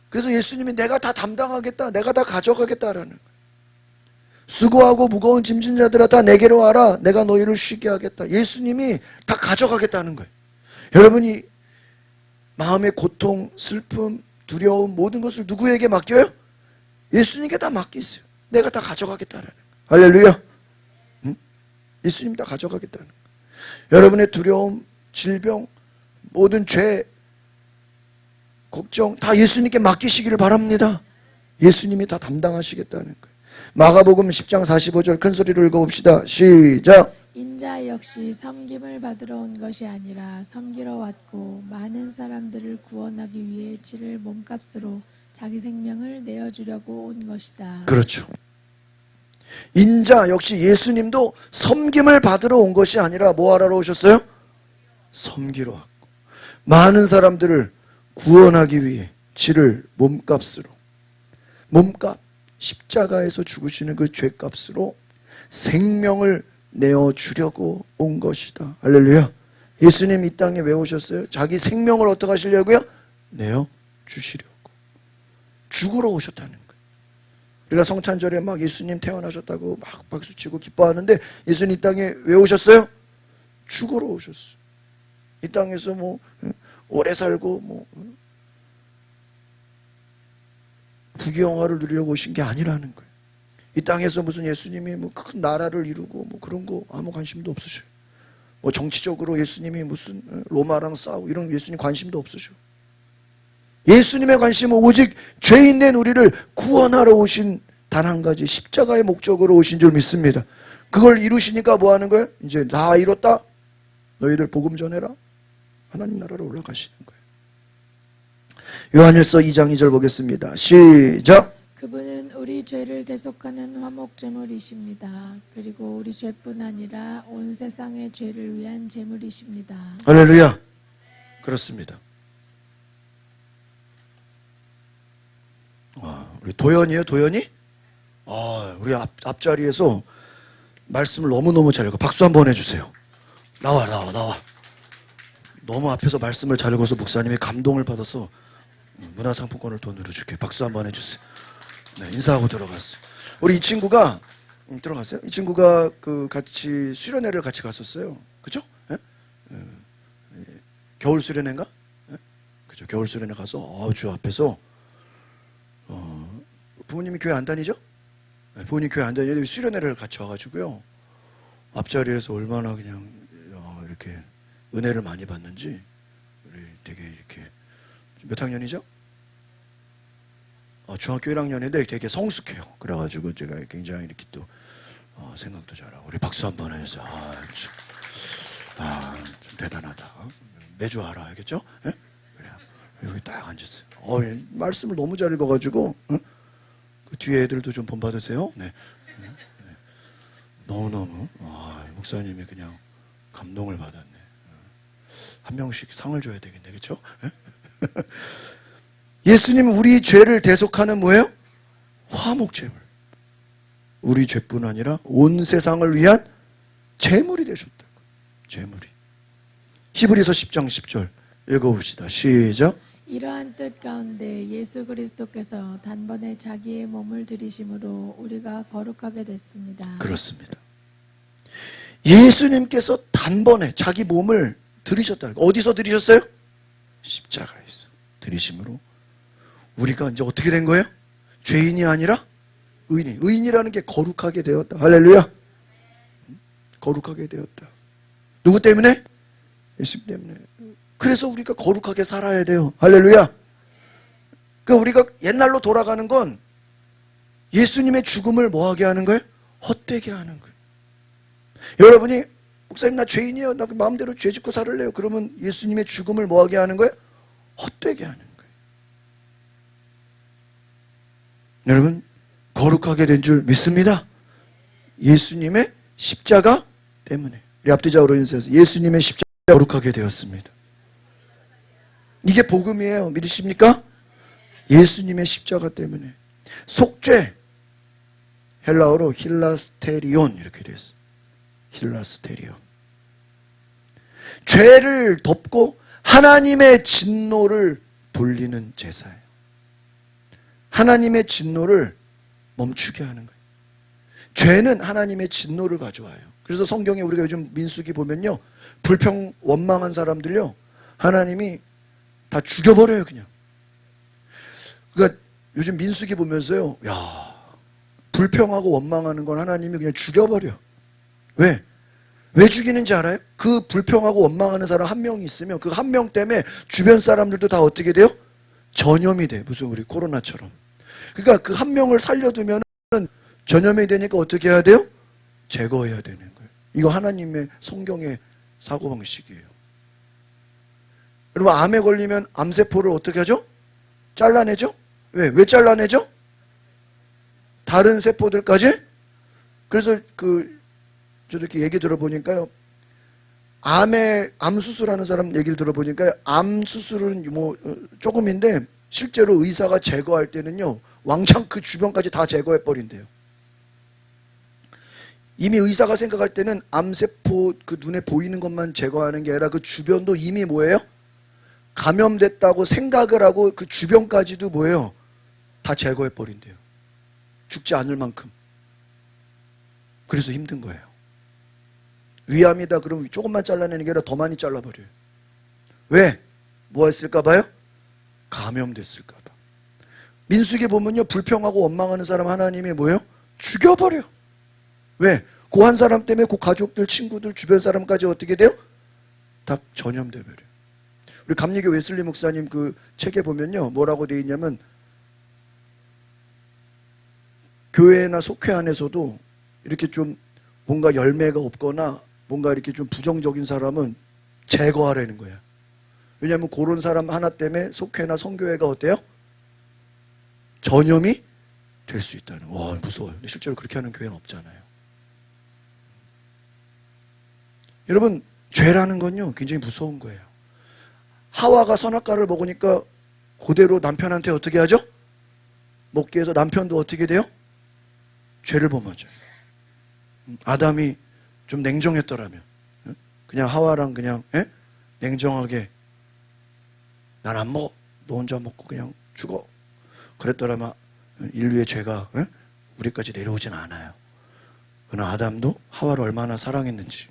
그래서 예수님이 내가 다 담당하겠다. 내가 다 가져가겠다라는 거예요. 수고하고 무거운 짐진 자들아 다 내게로 와라. 내가 너희를 쉬게 하겠다. 예수님이 다 가져가겠다는 거예요. 여러분이 마음의 고통, 슬픔, 두려움 모든 것을 누구에게 맡겨요? 예수님께 다 맡기세요. 내가 다 가져가겠다라는 거예요. 할렐루야. 응? 예수님 다 가져가겠다는 거예요. 여러분의 두려움, 질병, 모든 죄, 걱정 다 예수님께 맡기시기를 바랍니다. 예수님이 다 담당하시겠다는 거예요. 마가복음 10장 45절 큰 소리로 읽어봅시다. 시작. 인자 역시 섬김을 받으러 온 것이 아니라 섬기러 왔고 많은 사람들을 구원하기 위해 치를 몸값으로 자기 생명을 내어주려고 온 것이다. 그렇죠. 인자 역시 예수님도 섬김을 받으러 온 것이 아니라 뭐 하러 오셨어요? 섬기러 왔고 많은 사람들을 구원하기 위해 치를 몸값으로, 몸값, 십자가에서 죽으시는 그 죄값으로 생명을 내어주려고 온 것이다. 할렐루야. 예수님 이 땅에 왜 오셨어요? 자기 생명을 어떻게 하시려고요? 내어주시려고. 죽으러 오셨다는 거예요. 우리가 성탄절에 막 예수님 태어나셨다고 막 박수치고 기뻐하는데 예수님 이 땅에 왜 오셨어요? 죽으러 오셨어요. 이 땅에서 뭐 오래 살고 뭐 부귀영화를 누리려고 오신 게 아니라는 거예요. 이 땅에서 무슨 예수님이 뭐 큰 나라를 이루고 뭐 그런 거 아무 관심도 없으셔요. 뭐 정치적으로 예수님이 무슨 로마랑 싸우고 이런 예수님 관심도 없으셔. 예수님의 관심은 오직 죄인 된 우리를 구원하러 오신 단 한 가지 십자가의 목적으로 오신 줄 믿습니다. 그걸 이루시니까 뭐 하는 거예요? 이제 다 이뤘다. 너희들 복음 전해라. 하나님 나라로 올라가시는 거예요. 요한일서 2장 2절 보겠습니다. 시작. 그분은 우리 죄를 대속하는 화목제물이십니다. 그리고 우리 죄뿐 아니라 온 세상의 죄를 위한 제물이십니다. 할렐루야. 그렇습니다. 우리 도연이에요, 도연이? 우리 앞자리에서 말씀을 너무너무 잘 읽어. 박수 한번 해주세요. 나와. 너무 앞에서 말씀을 잘 읽어서 목사님이 감동을 받아서 문화상품권을 돈으로 줄게. 박수 한번 해주세요. 네, 인사하고 들어갔어요. 우리 이 친구가 들어갔어요. 이 친구가 그 같이 수련회를 같이 갔었어요. 그죠? 예? 겨울 수련회인가? 예? 그죠? 겨울 수련회 가서 주 앞에서 부모님이 교회 안 다니죠? 네, 부모님 교회 안 다니는데 수련회를 같이 와가지고요. 앞자리에서 얼마나 그냥 이렇게 은혜를 많이 받는지 우리 되게 이렇게 몇 학년이죠? 중학교 1학년인데 되게 성숙해요. 그래가지고 제가 굉장히 이렇게 또 생각도 잘하고 우리 박수 한번 해주세요. 좀 대단하다. 매주 알아, 알겠죠? 예? 그래 여기 딱 앉았어요. 말씀을 너무 잘 읽어가지고 그 뒤에 애들도 좀 본받으세요. 네. 너무너무 목사님이 그냥 감동을 받았네. 한 명씩 상을 줘야 되겠네, 그렇죠? 예수님은 우리 죄를 대속하는 뭐예요? 화목제물. 우리 죄뿐 아니라 온 세상을 위한 제물이 되셨다고. 제물이. 히브리서 10장 10절 읽어봅시다. 시작. 이러한 뜻 가운데 예수 그리스도께서 단번에 자기의 몸을 들이심으로 우리가 거룩하게 됐습니다. 그렇습니다. 예수님께서 단번에 자기 몸을 들이셨다는 거. 어디서 들이셨어요? 십자가에서 들이심으로 우리가 이제 어떻게 된 거예요? 죄인이 아니라 의인. 의인이라는 게 거룩하게 되었다. 할렐루야. 거룩하게 되었다. 누구 때문에? 예수 때문에. 그래서 우리가 거룩하게 살아야 돼요. 할렐루야. 그러니까 우리가 옛날로 돌아가는 건 예수님의 죽음을 뭐하게 하는 거예요? 헛되게 하는 거예요. 여러분이 목사님 나 죄인이에요. 나 마음대로 죄 짓고 살을래요. 그러면 예수님의 죽음을 뭐하게 하는 거예요? 헛되게 하는 거예요. 여러분 거룩하게 된 줄 믿습니다. 예수님의 십자가 때문에. 우리 앞뒤좌우로 인사해서 예수님의 십자가 거룩하게 되었습니다. 이게 복음이에요. 믿으십니까? 예수님의 십자가 때문에. 속죄 헬라어로 힐라스테리온 이렇게 되어 있어요. 힐라스테리온. 죄를 덮고 하나님의 진노를 돌리는 제사예요. 하나님의 진노를 멈추게 하는 거예요. 죄는 하나님의 진노를 가져와요. 그래서 성경에 우리가 요즘 민수기 보면요, 불평 원망한 사람들요, 하나님이 다 죽여버려요. 그냥. 그러니까 요즘 민수기 보면서요, 야, 불평하고 원망하는 건 하나님이 그냥 죽여버려. 왜? 왜 죽이는지 알아요? 그 불평하고 원망하는 사람 한 명이 있으면 그 한 명 때문에 주변 사람들도 다 어떻게 돼요? 전염이 돼. 무슨 우리 코로나처럼. 그러니까 그 한 명을 살려두면 전염이 되니까 어떻게 해야 돼요? 제거해야 되는 거예요. 이거 하나님의 성경의 사고방식이에요. 여러분 암에 걸리면 암세포를 어떻게 하죠? 잘라내죠? 왜? 왜 잘라내죠? 다른 세포들까지? 그래서 저렇게 얘기 들어보니까요, 암 수술하는 사람 얘기를 들어보니까 암 수술은 뭐 조금인데 실제로 의사가 제거할 때는요 왕창 그 주변까지 다 제거해 버린대요. 이미 의사가 생각할 때는 암세포 그 눈에 보이는 것만 제거하는 게 아니라 그 주변도 이미 뭐예요? 감염됐다고 생각을 하고 그 주변까지도 뭐예요? 다 제거해 버린대요. 죽지 않을 만큼. 그래서 힘든 거예요. 위암이다 그러면 조금만 잘라내는 게 아니라 더 많이 잘라버려요. 왜? 뭐 했을까 봐요? 감염됐을까 봐. 민수기 보면요 불평하고 원망하는 사람 하나님이 뭐예요? 죽여버려. 왜? 그 한 사람 때문에 그 가족들, 친구들, 주변 사람까지 어떻게 돼요? 다 전염돼 버려. 우리 감리교 웨슬리 목사님 그 책에 보면요 뭐라고 돼 있냐면 교회나 속회 안에서도 이렇게 좀 뭔가 열매가 없거나 뭔가 이렇게 좀 부정적인 사람은 제거하라는 거야. 왜냐하면 그런 사람 하나 때문에 속회나 성교회가 어때요? 전염이 될 수 있다는. 와 무서워요. 근데 실제로 그렇게 하는 교회는 없잖아요. 여러분 죄라는 건요 굉장히 무서운 거예요. 하와가 선악과를 먹으니까 그대로 남편한테 어떻게 하죠? 먹게 해서 남편도 어떻게 돼요? 죄를 범하죠. 아담이 좀 냉정했더라면 그냥 하와랑 그냥 냉정하게 난 안 먹어 너 혼자 먹고 그냥 죽어 그랬더라면 인류의 죄가 우리까지 내려오진 않아요. 그러나 아담도 하와를 얼마나 사랑했는지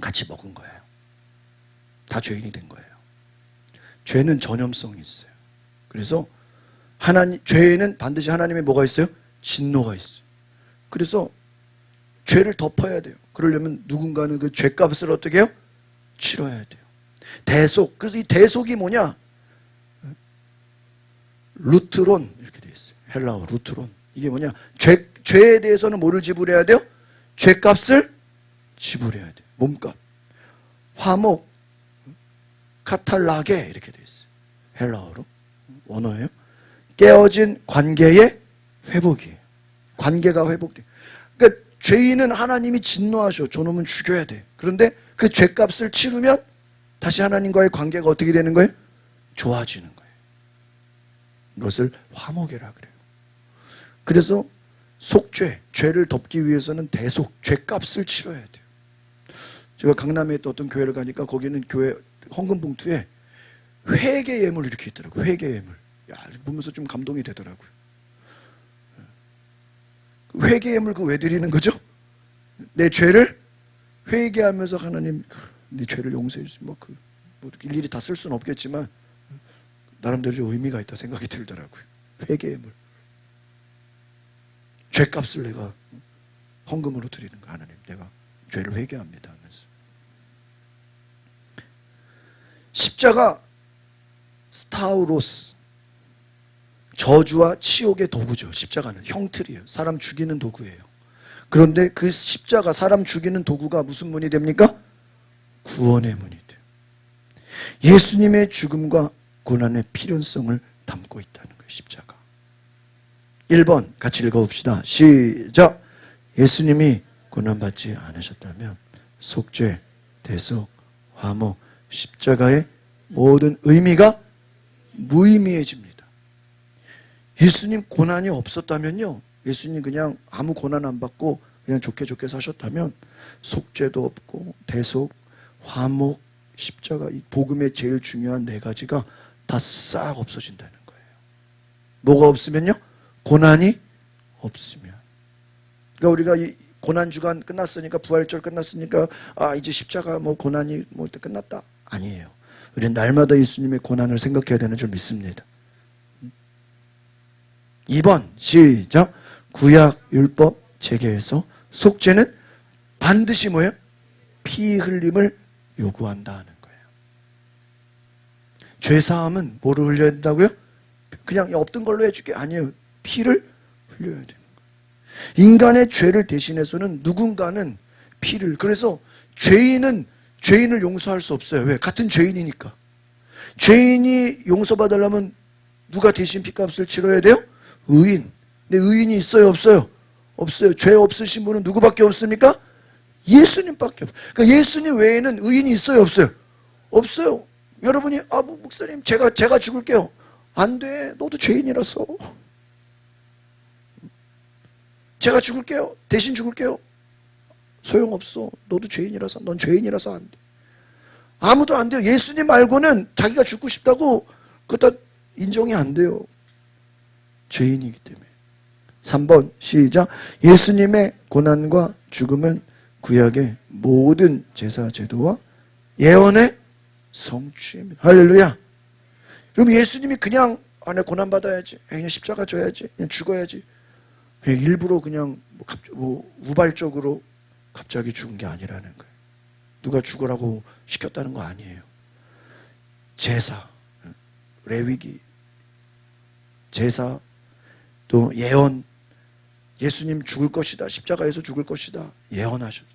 같이 먹은 거예요. 다 죄인이 된 거예요. 죄는 전염성이 있어요. 그래서 죄에는 반드시 하나님의 뭐가 있어요? 진노가 있어요. 그래서 죄를 덮어야 돼요. 그러려면 누군가는 그 죄값을 어떻게 해요? 치러야 돼요. 대속. 그래서 이 대속이 뭐냐? 루트론 이렇게 돼 있어요. 헬라어 루트론. 이게 뭐냐? 죄에 대해서는 뭐를 지불해야 돼요? 죄값을 지불해야 돼요. 몸값. 화목, 카탈라게 이렇게 돼 있어요. 헬라어로. 원어예요. 깨어진 관계의 회복이에요. 관계가 회복돼요. 그러니까 죄인은 하나님이 진노하셔. 저놈은 죽여야 돼. 그런데 그 죄값을 치르면 다시 하나님과의 관계가 어떻게 되는 거예요? 좋아지는 거예요. 이것을 화목이라 그래요. 그래서 속죄, 죄를 덮기 위해서는 대속, 죄값을 치러야 돼요. 제가 강남에 있던 어떤 교회를 가니까 거기는 교회 헌금 봉투에 회개 예물 이렇게 있더라고요. 회개 예물. 야, 보면서 좀 감동이 되더라고요. 회개 예물 그 왜 드리는 거죠? 내 죄를 회개하면서 하나님 내 죄를 용서해 주시면 뭐 일일이 다 쓸 수는 없겠지만 나름대로 좀 의미가 있다 생각이 들더라고요. 회개 예물. 죄값을 내가 헌금으로 드리는 거 하나님 내가 죄를 회개합니다 하면서. 십자가 스타우로스 저주와 치욕의 도구죠. 십자가는 형틀이에요. 사람 죽이는 도구예요. 그런데 그 십자가 사람 죽이는 도구가 무슨 문이 됩니까? 구원의 문이 돼요. 예수님의 죽음과 고난의 필연성을 담고 있다는 거예요. 십자가. 1번 같이 읽어봅시다. 시작. 예수님이 고난받지 않으셨다면 속죄, 대속, 화목, 십자가의 모든 의미가 무의미해집니다. 예수님 고난이 없었다면요. 예수님 그냥 아무 고난 안 받고 그냥 좋게 좋게 사셨다면 속죄도 없고 대속, 화목, 십자가 이 복음의 제일 중요한 네 가지가 다 싹 없어진다는 거예요. 뭐가 없으면요? 고난이 없으면. 그러니까 우리가 이 고난 주간 끝났으니까 부활절 끝났으니까 이제 십자가 뭐 고난이 뭐 끝났다. 아니에요. 우리는 날마다 예수님의 고난을 생각해야 되는 줄 믿습니다. 2번 시작. 구약 율법 체계에서 속죄는 반드시 뭐예요? 피 흘림을 요구한다는 거예요. 죄사함은 뭐를 흘려야 된다고요? 그냥 없던 걸로 해줄게. 아니에요. 피를 흘려야 되는 거예요. 인간의 죄를 대신해서는 누군가는 피를. 그래서 죄인을 용서할 수 없어요. 왜? 같은 죄인이니까. 죄인이 용서받으려면 누가 대신 피값을 치러야 돼요? 의인. 근데 의인이 있어요? 없어요? 없어요. 죄 없으신 분은 누구밖에 없습니까? 예수님밖에 없어요. 그러니까 예수님 외에는 의인이 있어요, 없어요? 없어요. 여러분이 목사님 제가 죽을게요. 안 돼. 너도 죄인이라서. 제가 죽을게요. 대신 죽을게요. 소용없어. 너도 죄인이라서. 넌 죄인이라서 안 돼. 아무도 안 돼요. 예수님 말고는 자기가 죽고 싶다고 그거 다 인정이 안 돼요. 죄인이기 때문에. 3번 시작. 예수님의 고난과 죽음은 구약의 모든 제사 제도와 예언의 성취입니다. 할렐루야. 그럼 예수님이 그냥 내 고난 받아야지, 그냥 십자가 져야지, 그냥 죽어야지, 그냥 일부러 그냥 우발적으로 갑자기 죽은 게 아니라는 거예요. 누가 죽으라고 시켰다는 거 아니에요. 제사, 레위기, 제사, 또 예언, 예수님 죽을 것이다, 십자가에서 죽을 것이다 예언하셨어요.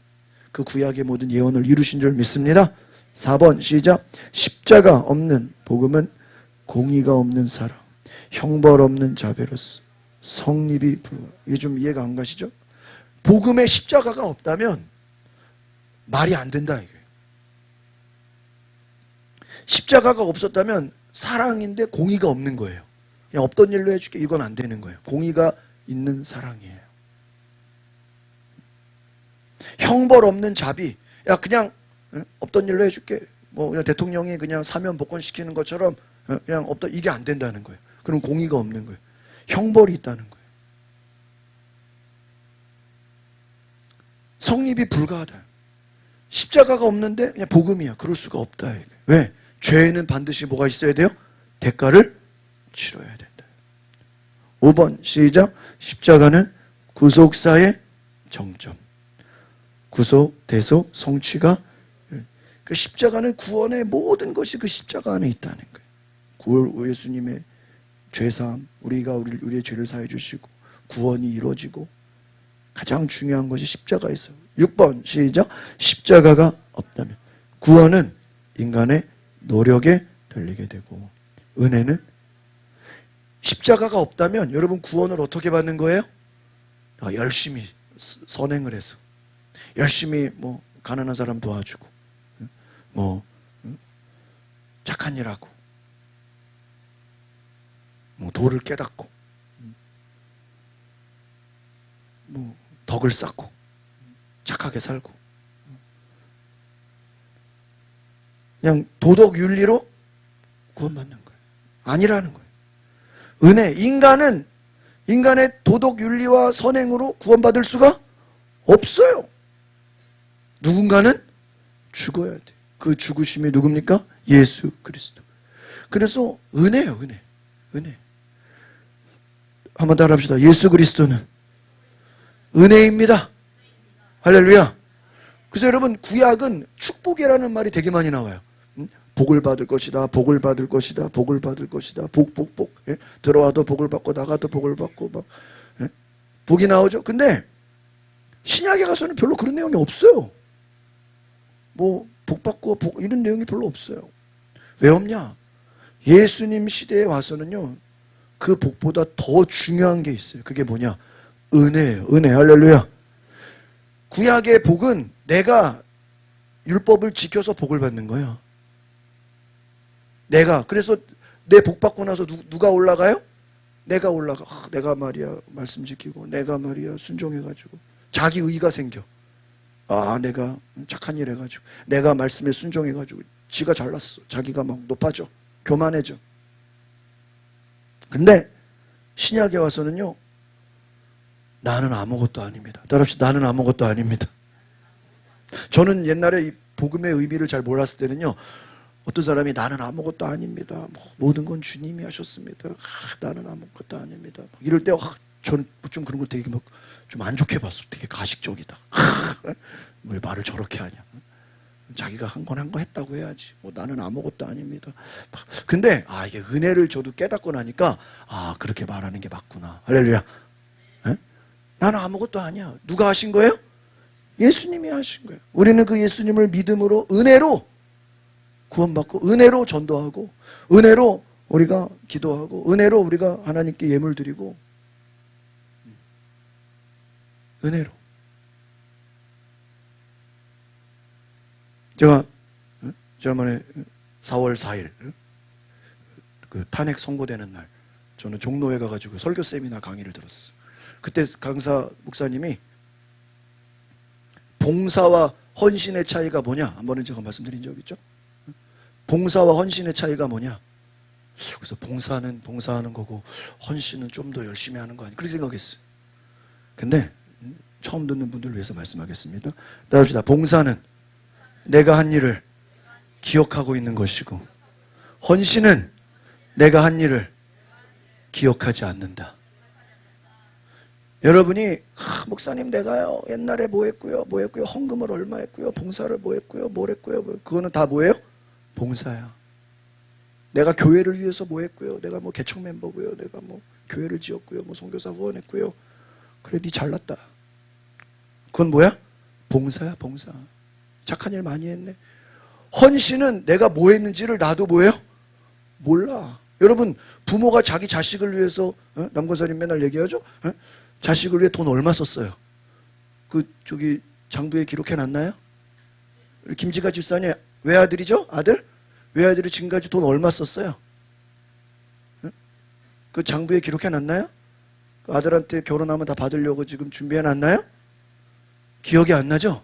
그 구약의 모든 예언을 이루신 줄 믿습니다. 4번 시작. 십자가 없는 복음은 공의가 없는 사랑, 형벌 없는 자비로서 성립이 불가. 이게 좀 이해가 안 가시죠? 복음에 십자가가 없다면 말이 안 된다 이거예요. 십자가가 없었다면 사랑인데 공의가 없는 거예요. 그냥 없던 일로 해줄게, 이건 안 되는 거예요. 공의가 있는 사랑이에요. 형벌 없는 자비. 야 그냥 없던 일로 해줄게. 뭐 그냥 대통령이 그냥 사면 복권시키는 것처럼 그냥 없던, 이게 안 된다는 거예요. 그럼 공의가 없는 거예요. 형벌이 있다는 거예요. 성립이 불가하다. 십자가가 없는데 그냥 복음이야. 그럴 수가 없다. 왜? 죄에는 반드시 뭐가 있어야 돼요? 대가를 치러야 된다. 5번 시작. 십자가는 구속사의 정점. 구속, 대속, 성취가, 그 십자가는 구원의 모든 것이 그 십자가 안에 있다는 거예요. 구원, 예수님의 죄사함, 우리의 죄를 사해 주시고 구원이 이루어지고 가장 중요한 것이 십자가에 있어요. 6번 시작. 십자가가 없다면 구원은 인간의 노력에 들리게 되고, 은혜는 십자가가 없다면 여러분 구원을 어떻게 받는 거예요? 열심히 선행을 해서, 열심히 뭐 가난한 사람 도와주고, 뭐 착한 일 하고, 뭐 도를 깨닫고, 뭐 덕을 쌓고, 착하게 살고, 그냥 도덕 윤리로 구원받는 거예요. 아니라는 거예요. 은혜, 인간의 도덕 윤리와 선행으로 구원받을 수가 없어요. 누군가는 죽어야 돼. 그 죽으심이 누굽니까? 예수 그리스도. 그래서 은혜예요, 은혜. 은혜. 한번 따라합시다. 예수 그리스도는 은혜입니다. 할렐루야. 그래서 여러분 구약은 축복이라는 말이 되게 많이 나와요. 복을 받을 것이다, 복을 받을 것이다, 복을 받을 것이다, 복. 예? 들어와도 복을 받고 나가도 복을 받고 막, 예? 복이 나오죠. 근데 신약에 가서는 별로 그런 내용이 없어요. 뭐 복 받고 복 이런 내용이 별로 없어요. 왜 없냐? 예수님 시대에 와서는요, 그 복보다 더 중요한 게 있어요. 그게 뭐냐? 은혜예요. 은혜. 할렐루야. 구약의 복은 내가 율법을 지켜서 복을 받는 거야. 그래서 내 복 받고 나서 누가 올라가요? 내가 올라가. 내가 말이야 말씀 지키고, 내가 말이야 순종해가지고 자기 의가 생겨. 내가 착한 일 해가지고, 내가 말씀에 순종해가지고 지가 잘났어. 자기가 막 높아져, 교만해져. 근데 신약에 와서는요, 나는 아무것도 아닙니다. 따라합시다. 나는 아무것도 아닙니다. 저는 옛날에 이 복음의 의미를 잘 몰랐을 때는요, 어떤 사람이 나는 아무것도 아닙니다, 모든 건 주님이 하셨습니다, 나는 아무것도 아닙니다, 이럴 때 저는 좀 그런 걸 되게 좀 안 좋게 봤어. 되게 가식적이다. 왜 말을 저렇게 하냐. 자기가 한 건 한 거 했다고 해야지. 나는 아무것도 아닙니다. 근데 이게 은혜를 저도 깨닫고 나니까 그렇게 말하는 게 맞구나. 할렐루야. 에? 나는 아무것도 아니야. 누가 하신 거예요? 예수님이 하신 거예요. 우리는 그 예수님을 믿음으로, 은혜로 구원받고, 은혜로 전도하고, 은혜로 우리가 기도하고, 은혜로 우리가 하나님께 예물 드리고, 은혜로. 제가 지난번에 4월 4일 그 탄핵 선고되는 날 저는 종로에 가가지고 설교 세미나 강의를 들었어요. 그때 강사 목사님이 봉사와 헌신의 차이가 뭐냐? 한 번은 제가 말씀드린 적 있죠? 봉사와 헌신의 차이가 뭐냐? 그래서 봉사는 봉사하는 거고 헌신은 좀 더 열심히 하는 거 아니야? 그렇게 생각했어요. 근데 처음 듣는 분들을 위해서 말씀하겠습니다. 따라합시다. 봉사는 내가 한 일을 기억하고 있는 것이고 헌신은 내가 한 일을 기억하지 않는다. 여러분이 목사님 내가요 옛날에 뭐 했고요 헌금을 얼마 했고요 봉사를 뭐 했고요 뭘 했고요 그거는 다 뭐예요? 봉사야. 내가 교회를 위해서 뭐 했고요 내가 뭐 개척 멤버고요 내가 뭐 교회를 지었고요 뭐 선교사 후원했고요 그래 니 잘났다. 그건 뭐야? 봉사야 봉사. 착한 일 많이 했네. 헌신은 내가 뭐 했는지를 나도 뭐예요? 몰라. 여러분 부모가 자기 자식을 위해서 남권사님 맨날 얘기하죠? 자식을 위해 돈 얼마 썼어요? 그 저기 장부에 기록해 놨나요? 김지가 집사님 외아들이죠? 아들? 외아들이 지금까지 돈 얼마 썼어요? 그 장부에 기록해 놨나요? 그 아들한테 결혼하면 다 받으려고 지금 준비해 놨나요? 기억이 안 나죠?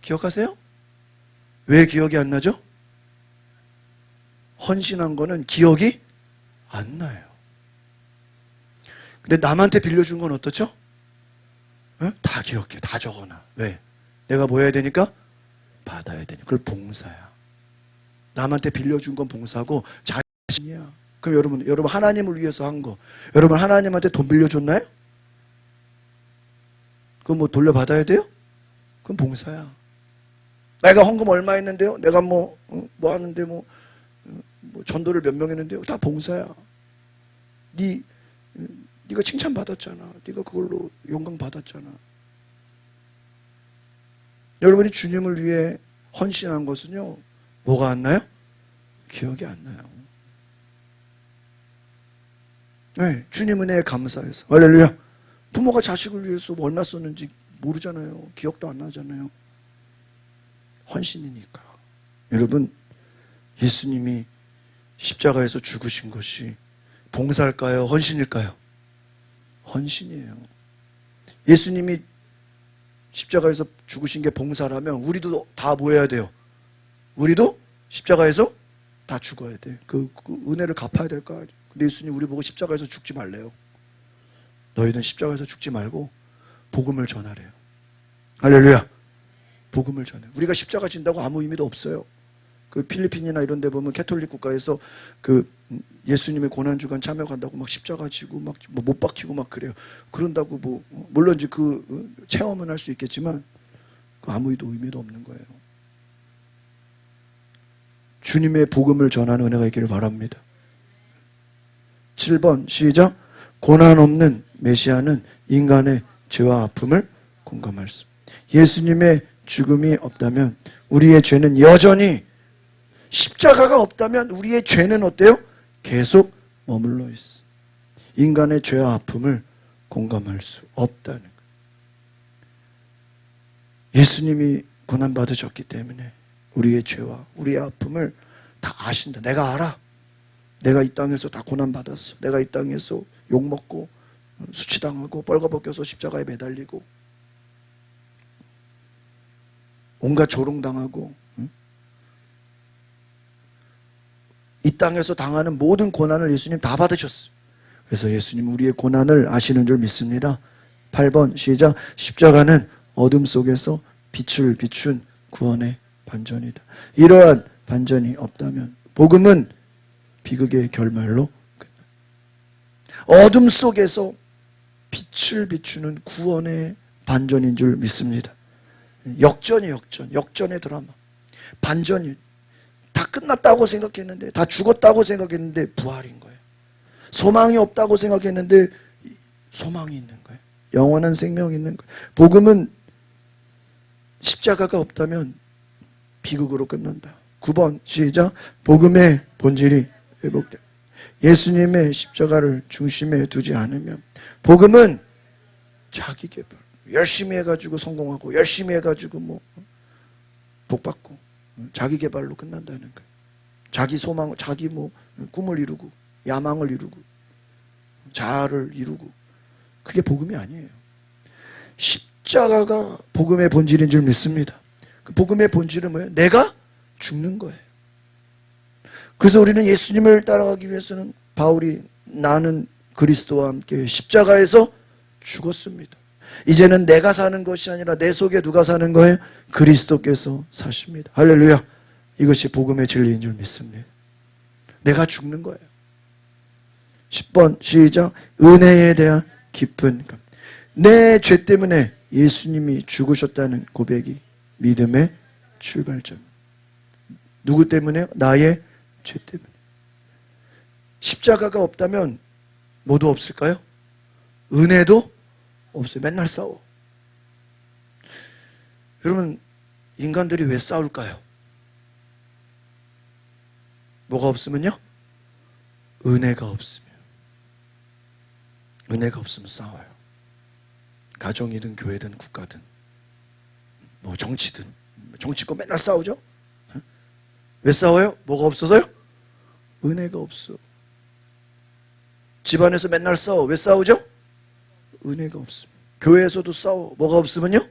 기억하세요? 왜 기억이 안 나죠? 헌신한 거는 기억이 안 나요. 근데 남한테 빌려준 건 어떻죠? 다 기억해. 다 적어놔. 왜? 내가 뭐 해야 되니까? 받아야 되니까. 그걸 봉사야. 남한테 빌려준 건 봉사고 자신이야. 그럼 여러분 하나님을 위해서 한 거. 여러분 하나님한테 돈 빌려줬나요? 그럼 뭐 돌려받아야 돼요? 그럼 봉사야. 내가 헌금 얼마 했는데요? 내가 뭐 하는데 뭐 전도를 몇 명 했는데요? 다 봉사야. 네가 칭찬받았잖아. 네가 그걸로 영광 받았잖아. 여러분이 주님을 위해 헌신한 것은요. 뭐가 안 나요? 기억이 안 나요. 네, 주님 은혜에 감사해서. 할렐루야. 부모가 자식을 위해서 뭐 얼마 썼는지 모르잖아요. 기억도 안 나잖아요. 헌신이니까. 여러분 예수님이 십자가에서 죽으신 것이 봉사일까요? 헌신일까요? 헌신이에요. 예수님이 십자가에서 죽으신 게 봉사라면 우리도 다 뭐 해야 돼요? 우리도 십자가에서 다 죽어야 돼. 그 은혜를 갚아야 될 거 아니에요. 근데 예수님 우리 보고 십자가에서 죽지 말래요. 너희는 십자가에서 죽지 말고 복음을 전하래요. 할렐루야. 복음을 전해. 우리가 십자가 진다고 아무 의미도 없어요. 그 필리핀이나 이런 데 보면 캐톨릭 국가에서 그 예수님의 고난주간 참여한다고 막 십자가 지고 막 못 박히고 막 그래요. 그런다고 뭐 물론 이제 그 체험은 할 수 있겠지만 그 아무 의미도 없는 거예요. 주님의 복음을 전하는 은혜가 있기를 바랍니다. 7번 시작. 고난 없는 메시아는 인간의 죄와 아픔을 공감할 수. 예수님의 죽음이 없다면 우리의 죄는 여전히 십자가가 없다면 우리의 죄는 어때요? 계속 머물러 있어. 인간의 죄와 아픔을 공감할 수 없다는 거예요. 예수님이 고난받으셨기 때문에 우리의 죄와 우리의 아픔을 다 아신다. 내가 알아. 내가 이 땅에서 다 고난받았어. 내가 이 땅에서 욕먹고 수치당하고 뻘거벗겨서 십자가에 매달리고 온갖 조롱당하고 이 땅에서 당하는 모든 고난을 예수님 다 받으셨어요. 그래서 예수님 우리의 고난을 아시는 줄 믿습니다. 8번 시작. 십자가는 어둠 속에서 빛을 비춘 구원의 반전이다. 이러한 반전이 없다면 복음은 비극의 결말로 끝나. 어둠 속에서 빛을 비추는 구원의 반전인 줄 믿습니다. 역전의 드라마. 반전이 다 끝났다고 생각했는데, 다 죽었다고 생각했는데 부활인 거예요. 소망이 없다고 생각했는데 소망이 있는 거예요. 영원한 생명이 있는 거예요. 복음은 십자가가 없다면 비극으로 끝난다. 9번 시작. 복음의 본질이 회복돼. 예수님의 십자가를 중심에 두지 않으면 복음은 자기 개발. 열심히 해가지고 성공하고 열심히 해가지고 뭐 복 받고 자기 개발로 끝난다는 거예요. 자기 소망, 자기 뭐 꿈을 이루고 야망을 이루고 자아를 이루고 그게 복음이 아니에요. 십자가가 복음의 본질인 줄 믿습니다. 그 복음의 본질은 뭐예요? 내가 죽는 거예요. 그래서 우리는 예수님을 따라가기 위해서는 바울이 나는 그리스도와 함께 십자가에서 죽었습니다. 이제는 내가 사는 것이 아니라 내 속에 누가 사는 거예요? 그리스도께서 사십니다. 할렐루야. 이것이 복음의 진리인 줄 믿습니다. 내가 죽는 거예요. 10번 시작. 은혜에 대한 깊은 감. 내 죄 때문에 예수님이 죽으셨다는 고백이 믿음의 출발점. 누구 때문에요? 나의 죄 때문에. 십자가가 없다면 뭐도 없을까요? 은혜도 없어요. 맨날 싸워. 여러분, 인간들이 왜 싸울까요? 뭐가 없으면요? 은혜가 없으면. 은혜가 없으면 싸워요. 가정이든 교회든 국가든 뭐 정치든. 정치권 맨날 싸우죠? 왜 싸워요? 뭐가 없어서요? 은혜가 없어. 집안에서 맨날 싸워. 왜 싸우죠? 은혜가 없으면. 교회에서도 싸워. 뭐가 없으면요?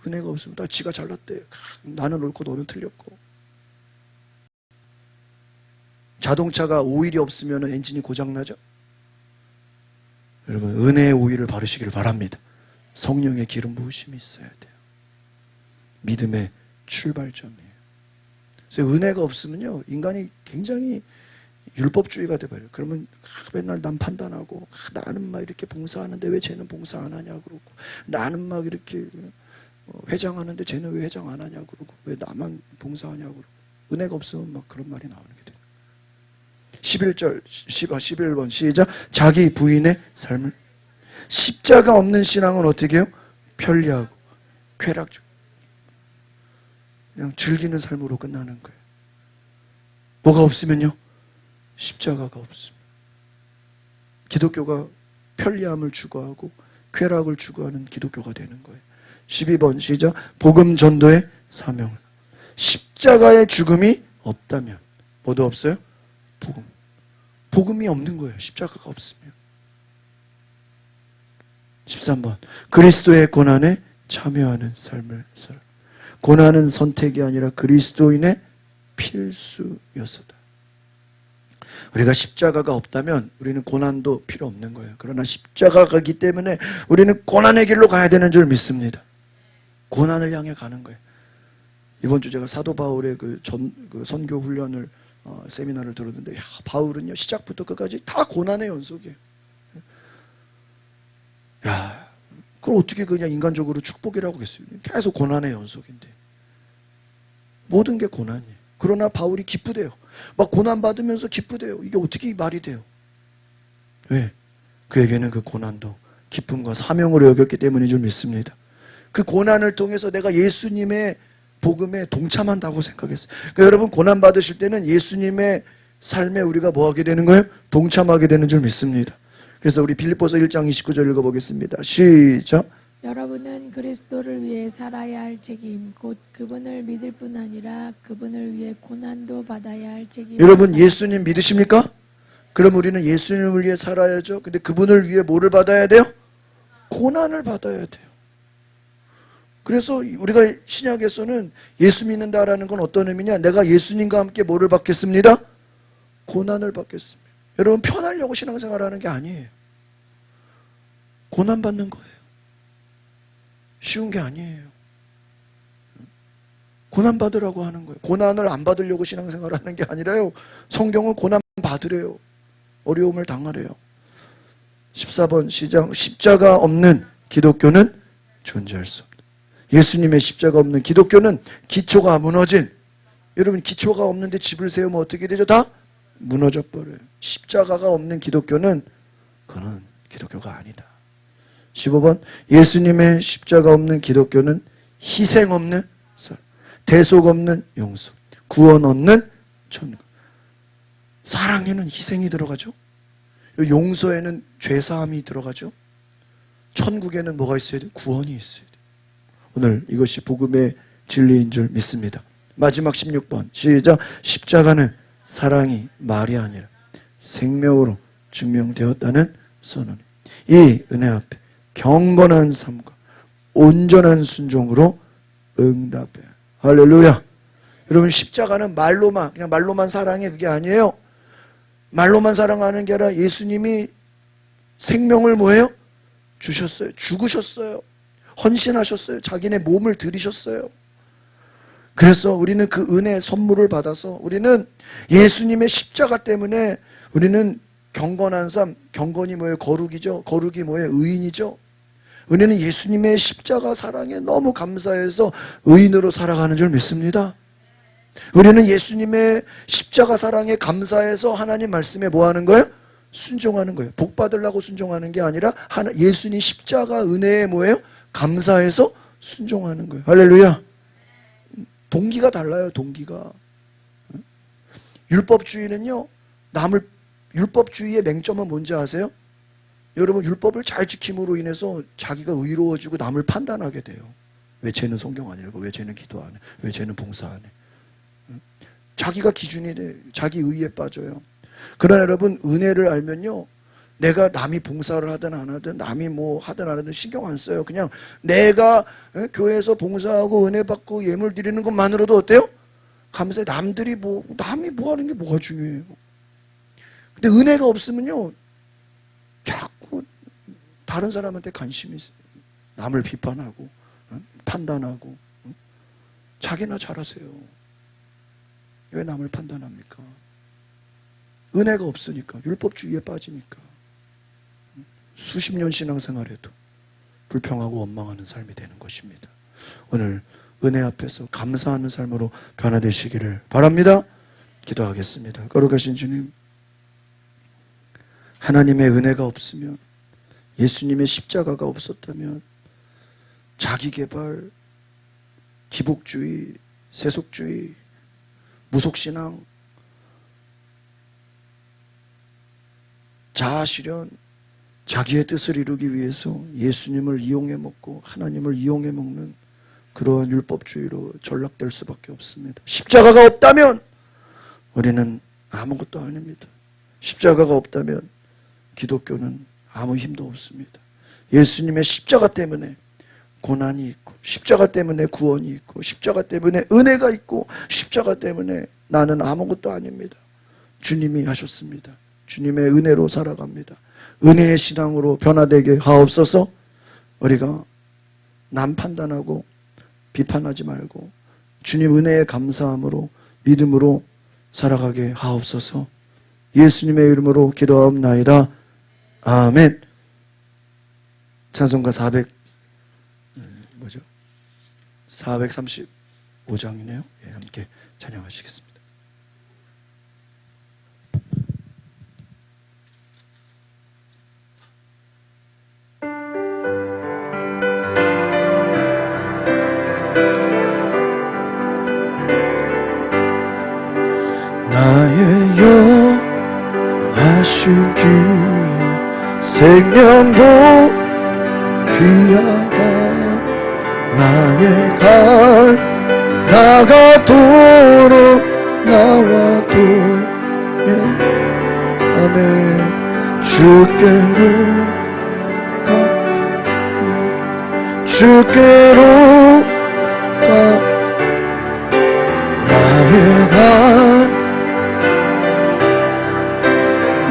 은혜가 없으면 다 지가 잘났대. 나는 옳고 너는 틀렸고. 자동차가 오일이 없으면 엔진이 고장나죠? 여러분, 은혜의 오일을 바르시기를 바랍니다. 성령의 기름 부으심이 있어야 돼요. 믿음의 출발점이에요. 그래서 은혜가 없으면요, 인간이 굉장히 율법주의가 돼버려요. 그러면 맨날 남 판단하고, 나는 막 이렇게 봉사하는데 왜 쟤는 봉사 안 하냐 그러고, 나는 막 이렇게 회장하는데 쟤는 왜 회장 안 하냐 그러고, 왜 나만 봉사하냐 그러고. 은혜가 없으면 막 그런 말이 나오는 게 돼요. 11번 시작. 자기 부인의 삶을. 십자가 없는 신앙은 어떻게 해요? 편리하고 쾌락적. 그냥 즐기는 삶으로 끝나는 거예요. 뭐가 없으면요? 십자가가 없습니다. 기독교가 편리함을 추구하고 쾌락을 추구하는 기독교가 되는 거예요. 12번 시작. 복음 전도의 사명을. 십자가의 죽음이 없다면 뭐도 없어요? 복음이 없는 거예요. 십자가가 없으면. 13번 그리스도의 고난에 참여하는 삶을 살아. 고난은 선택이 아니라 그리스도인의 필수요소다. 우리가 십자가가 없다면 우리는 고난도 필요 없는 거예요. 그러나 십자가가기 때문에 우리는 고난의 길로 가야 되는 줄 믿습니다. 고난을 향해 가는 거예요. 이번 주 제가 사도 바울의 그 선교 훈련을 세미나를 들었는데, 바울은요 시작부터 끝까지 다 고난의 연속이에요. 야, 그걸 어떻게 그냥 인간적으로 축복이라고 하겠어요? 계속 고난의 연속인데 모든 게 고난이에요. 그러나 바울이 기쁘대요. 막 고난 받으면서 기쁘대요. 이게 어떻게 말이 돼요? 왜? 그에게는 그 고난도 기쁨과 사명으로 여겼기 때문인 줄 믿습니다. 그 고난을 통해서 내가 예수님의 복음에 동참한다고 생각했어요. 그러니까 여러분, 고난 받으실 때는 예수님의 삶에 우리가 뭐 하게 되는 거예요? 동참하게 되는 줄 믿습니다. 그래서 우리 빌립보서 1장 29절 읽어보겠습니다. 시작. 여러분은 그리스도를 위해 살아야 할 책임, 곧 그분을 믿을 뿐 아니라 그분을 위해 고난도 받아야 할 책임. 여러분, 예수님 믿으십니까? 그럼 우리는 예수님을 위해 살아야죠. 근데 그분을 위해 뭐를 받아야 돼요? 고난을 받아야 돼요. 그래서 우리가 신약에서는 예수 믿는다라는 건 어떤 의미냐? 내가 예수님과 함께 뭐를 받겠습니다? 고난을 받겠습니다. 여러분, 편하려고 신앙생활하는 게 아니에요. 고난 받는 거예요. 쉬운 게 아니에요. 고난 받으라고 하는 거예요. 고난을 안 받으려고 신앙생활하는 게 아니라요. 성경은 고난 받으래요. 어려움을 당하래요. 14번 시작. 십자가 없는 기독교는 존재할 수 없다. 예수님의 십자가 없는 기독교는 기초가 무너진, 여러분 기초가 없는데 집을 세우면 어떻게 되죠? 다 무너져 버려요. 십자가가 없는 기독교는 그는 기독교가 아니다. 15번 예수님의 십자가 없는 기독교는 희생 없는 설, 대속 없는 용서, 구원 없는 천국. 사랑에는 희생이 들어가죠. 용서에는 죄사함이 들어가죠. 천국에는 뭐가 있어야 돼요? 구원이 있어야 돼요. 오늘 이것이 복음의 진리인 줄 믿습니다. 마지막 16번 시작. 십자가는 사랑이 말이 아니라 생명으로 증명되었다는 선언. 이 은혜 앞에 경건한 삶과 온전한 순종으로 응답해. 할렐루야. 여러분, 십자가는 말로만, 그냥 말로만 사랑해, 그게 아니에요. 말로만 사랑하는 게 아니라 예수님이 생명을 뭐예요? 주셨어요. 죽으셨어요. 헌신하셨어요. 자기네 몸을 들이셨어요. 그래서 우리는 그 은혜의 선물을 받아서 우리는 예수님의 십자가 때문에 우리는 경건한 삶, 경건이 뭐예요? 거룩이죠. 거룩이 뭐예요? 의인이죠. 우리는 예수님의 십자가 사랑에 너무 감사해서 의인으로 살아가는 줄 믿습니다. 우리는 예수님의 십자가 사랑에 감사해서 하나님 말씀에 뭐 하는 거예요? 순종하는 거예요. 복 받으려고 순종하는 게 아니라 예수님 십자가 은혜에 뭐예요? 감사해서 순종하는 거예요. 할렐루야. 동기가 달라요. 동기가. 율법주의는요, 율법주의의 맹점은 뭔지 아세요? 여러분, 율법을 잘 지킴으로 인해서 자기가 의로워지고 남을 판단하게 돼요. 왜 쟤는 성경 안 읽어? 왜 쟤는 기도 안 해? 왜 쟤는 봉사 안 해? 자기가 기준이 돼. 자기 의에 빠져요. 그러나 여러분, 은혜를 알면요, 내가 남이 봉사를 하든 안 하든 남이 뭐 하든 안 하든 신경 안 써요. 그냥 내가 교회에서 봉사하고 은혜 받고 예물 드리는 것만으로도 어때요? 감사해. 남이 뭐 하는 게 뭐가 중요해요. 근데 은혜가 없으면요, 자꾸 다른 사람한테 관심이 있어요. 남을 비판하고 판단하고. 자기나 잘하세요. 왜 남을 판단합니까? 은혜가 없으니까, 율법주의에 빠지니까 수십 년 신앙생활에도 불평하고 원망하는 삶이 되는 것입니다. 오늘 은혜 앞에서 감사하는 삶으로 변화되시기를 바랍니다. 기도하겠습니다. 거룩하신 주님, 하나님의 은혜가 없으면, 예수님의 십자가가 없었다면 자기개발, 기복주의, 세속주의, 무속신앙, 자아실현, 자기의 뜻을 이루기 위해서 예수님을 이용해 먹고 하나님을 이용해 먹는 그러한 율법주의로 전락될 수밖에 없습니다. 십자가가 없다면 우리는 아무것도 아닙니다. 십자가가 없다면 기독교는 아무 힘도 없습니다. 예수님의 십자가 때문에 고난이 있고, 십자가 때문에 구원이 있고, 십자가 때문에 은혜가 있고, 십자가 때문에 나는 아무것도 아닙니다. 주님이 하셨습니다. 주님의 은혜로 살아갑니다. 은혜의 신앙으로 변화되게 하옵소서. 우리가 남 판단하고 비판하지 말고 주님 은혜에 감사함으로 믿음으로 살아가게 하옵소서. 예수님의 이름으로 기도하옵나이다. 아멘. 찬송가 435장이네요. 예, 함께 찬양하시겠습니다. 나의 여하신 귀여 생명도 귀하다. 나의 갈 다가도록 나와도 아멘. 주께로 가 나의 갈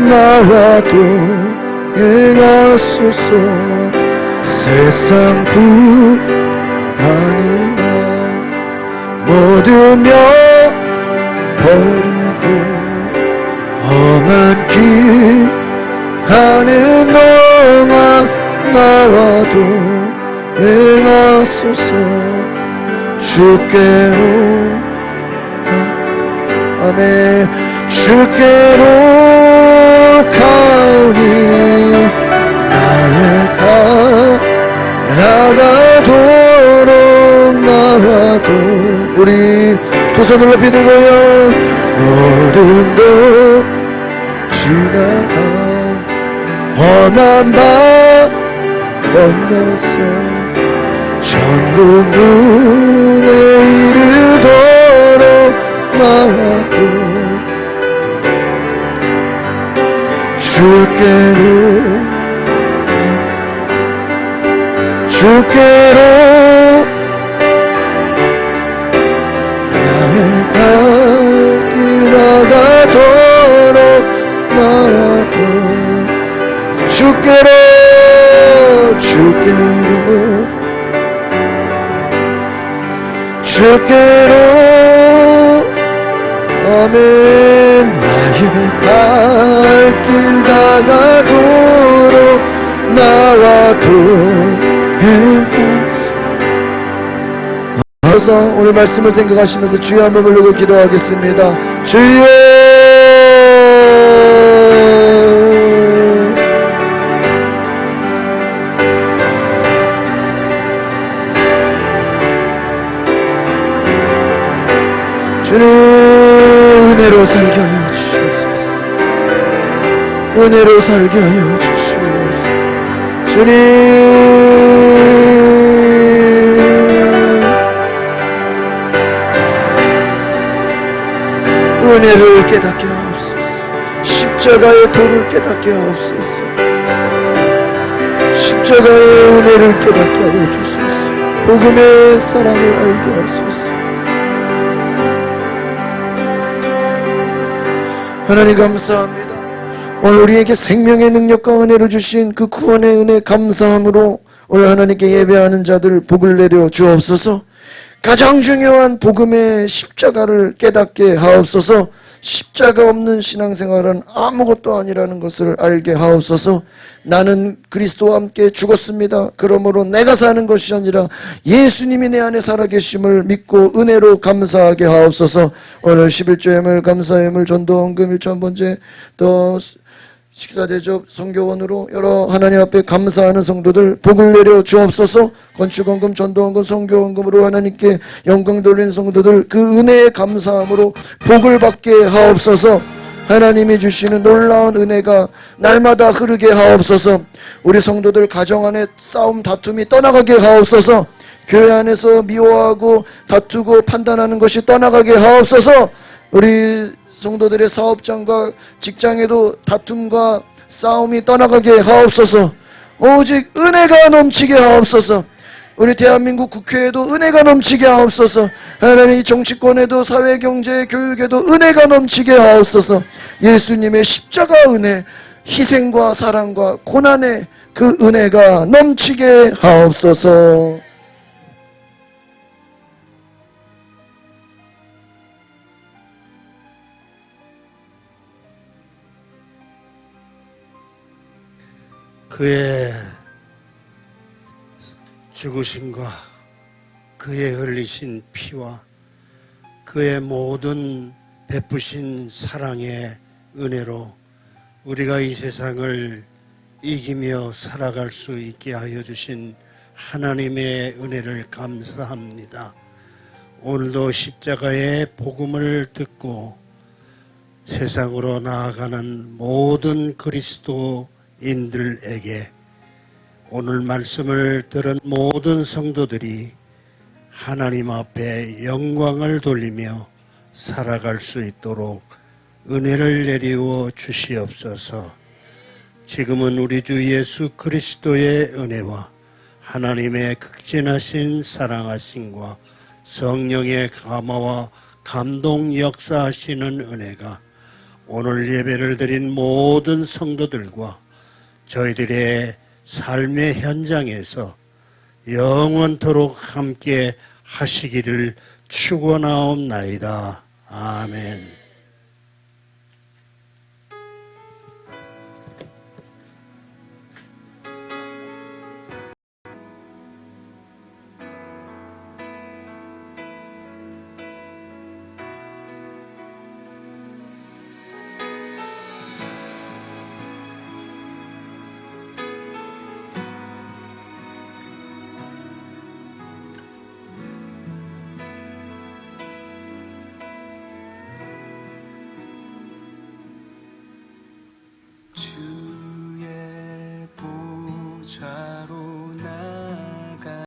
나와도 애가소서. 세상 아니야 모든 명 버리고 험한 길 가는 동안 나와도 행하소서. 주께로 가 아멘. 주께로 가오니 나의 가 나가도록 나와도. 우리 두 손을 높이 들고요. 어둠도 지나가 험한 밤 건너서 천국 문에 주께로 아멘. 나의 갈 길 다가도록 나와 동행하소서. 오늘 말씀을 생각하시면서 주여 한번 부르고 기도하겠습니다. 주여 주님 은혜로 살게 하여 주시옵소서. 은혜로 살게 하여 주시옵소서. 주님 은혜를 깨닫게 하옵소서. 십자가의 도를 깨닫게 하옵소서. 십자가의 은혜를 깨닫게 하여 주소서. 복음의 사랑을 알게 하소서. 하나님 감사합니다. 오늘 우리에게 생명의 능력과 은혜를 주신 그 구원의 은혜 감사함으로 오늘 하나님께 예배하는 자들 복을 내려 주옵소서. 가장 중요한 복음의 십자가를 깨닫게 하옵소서. 십자가 없는 신앙생활은 아무것도 아니라는 것을 알게 하옵소서. 나는 그리스도와 함께 죽었습니다. 그러므로 내가 사는 것이 아니라 예수님이 내 안에 살아계심을 믿고 은혜로 감사하게 하옵소서. 오늘 11조 예물, 감사 예물, 전도 헌금, 일천번제, 또 식사 대접, 선교원으로 여러 하나님 앞에 감사하는 성도들 복을 내려 주옵소서. 건축헌금, 전도헌금, 선교헌금으로 하나님께 영광 돌리는 성도들 그 은혜에 감사함으로 복을 받게 하옵소서. 하나님이 주시는 놀라운 은혜가 날마다 흐르게 하옵소서. 우리 성도들 가정 안에 싸움 다툼이 떠나가게 하옵소서. 교회 안에서 미워하고 다투고 판단하는 것이 떠나가게 하옵소서. 우리 성도들의 사업장과 직장에도 다툼과 싸움이 떠나가게 하옵소서. 오직 은혜가 넘치게 하옵소서. 우리 대한민국 국회에도 은혜가 넘치게 하옵소서. 하나님 정치권에도 사회 경제 교육에도 은혜가 넘치게 하옵소서. 예수님의 십자가 은혜, 희생과 사랑과 고난의 그 은혜가 넘치게 하옵소서. 그의 죽으심과 그의 흘리신 피와 그의 모든 베푸신 사랑의 은혜로 우리가 이 세상을 이기며 살아갈 수 있게 하여 주신 하나님의 은혜를 감사합니다. 오늘도 십자가의 복음을 듣고 세상으로 나아가는 모든 그리스도인들에게 오늘 말씀을 들은 모든 성도들이 하나님 앞에 영광을 돌리며 살아갈 수 있도록 은혜를 내리워 주시옵소서. 지금은 우리 주 예수 그리스도의 은혜와 하나님의 극진하신 사랑하심과 성령의 감화와 감동 역사하시는 은혜가 오늘 예배를 드린 모든 성도들과 저희들의 삶의 현장에서 영원토록 함께 하시기를 축원하옵나이다. 아멘.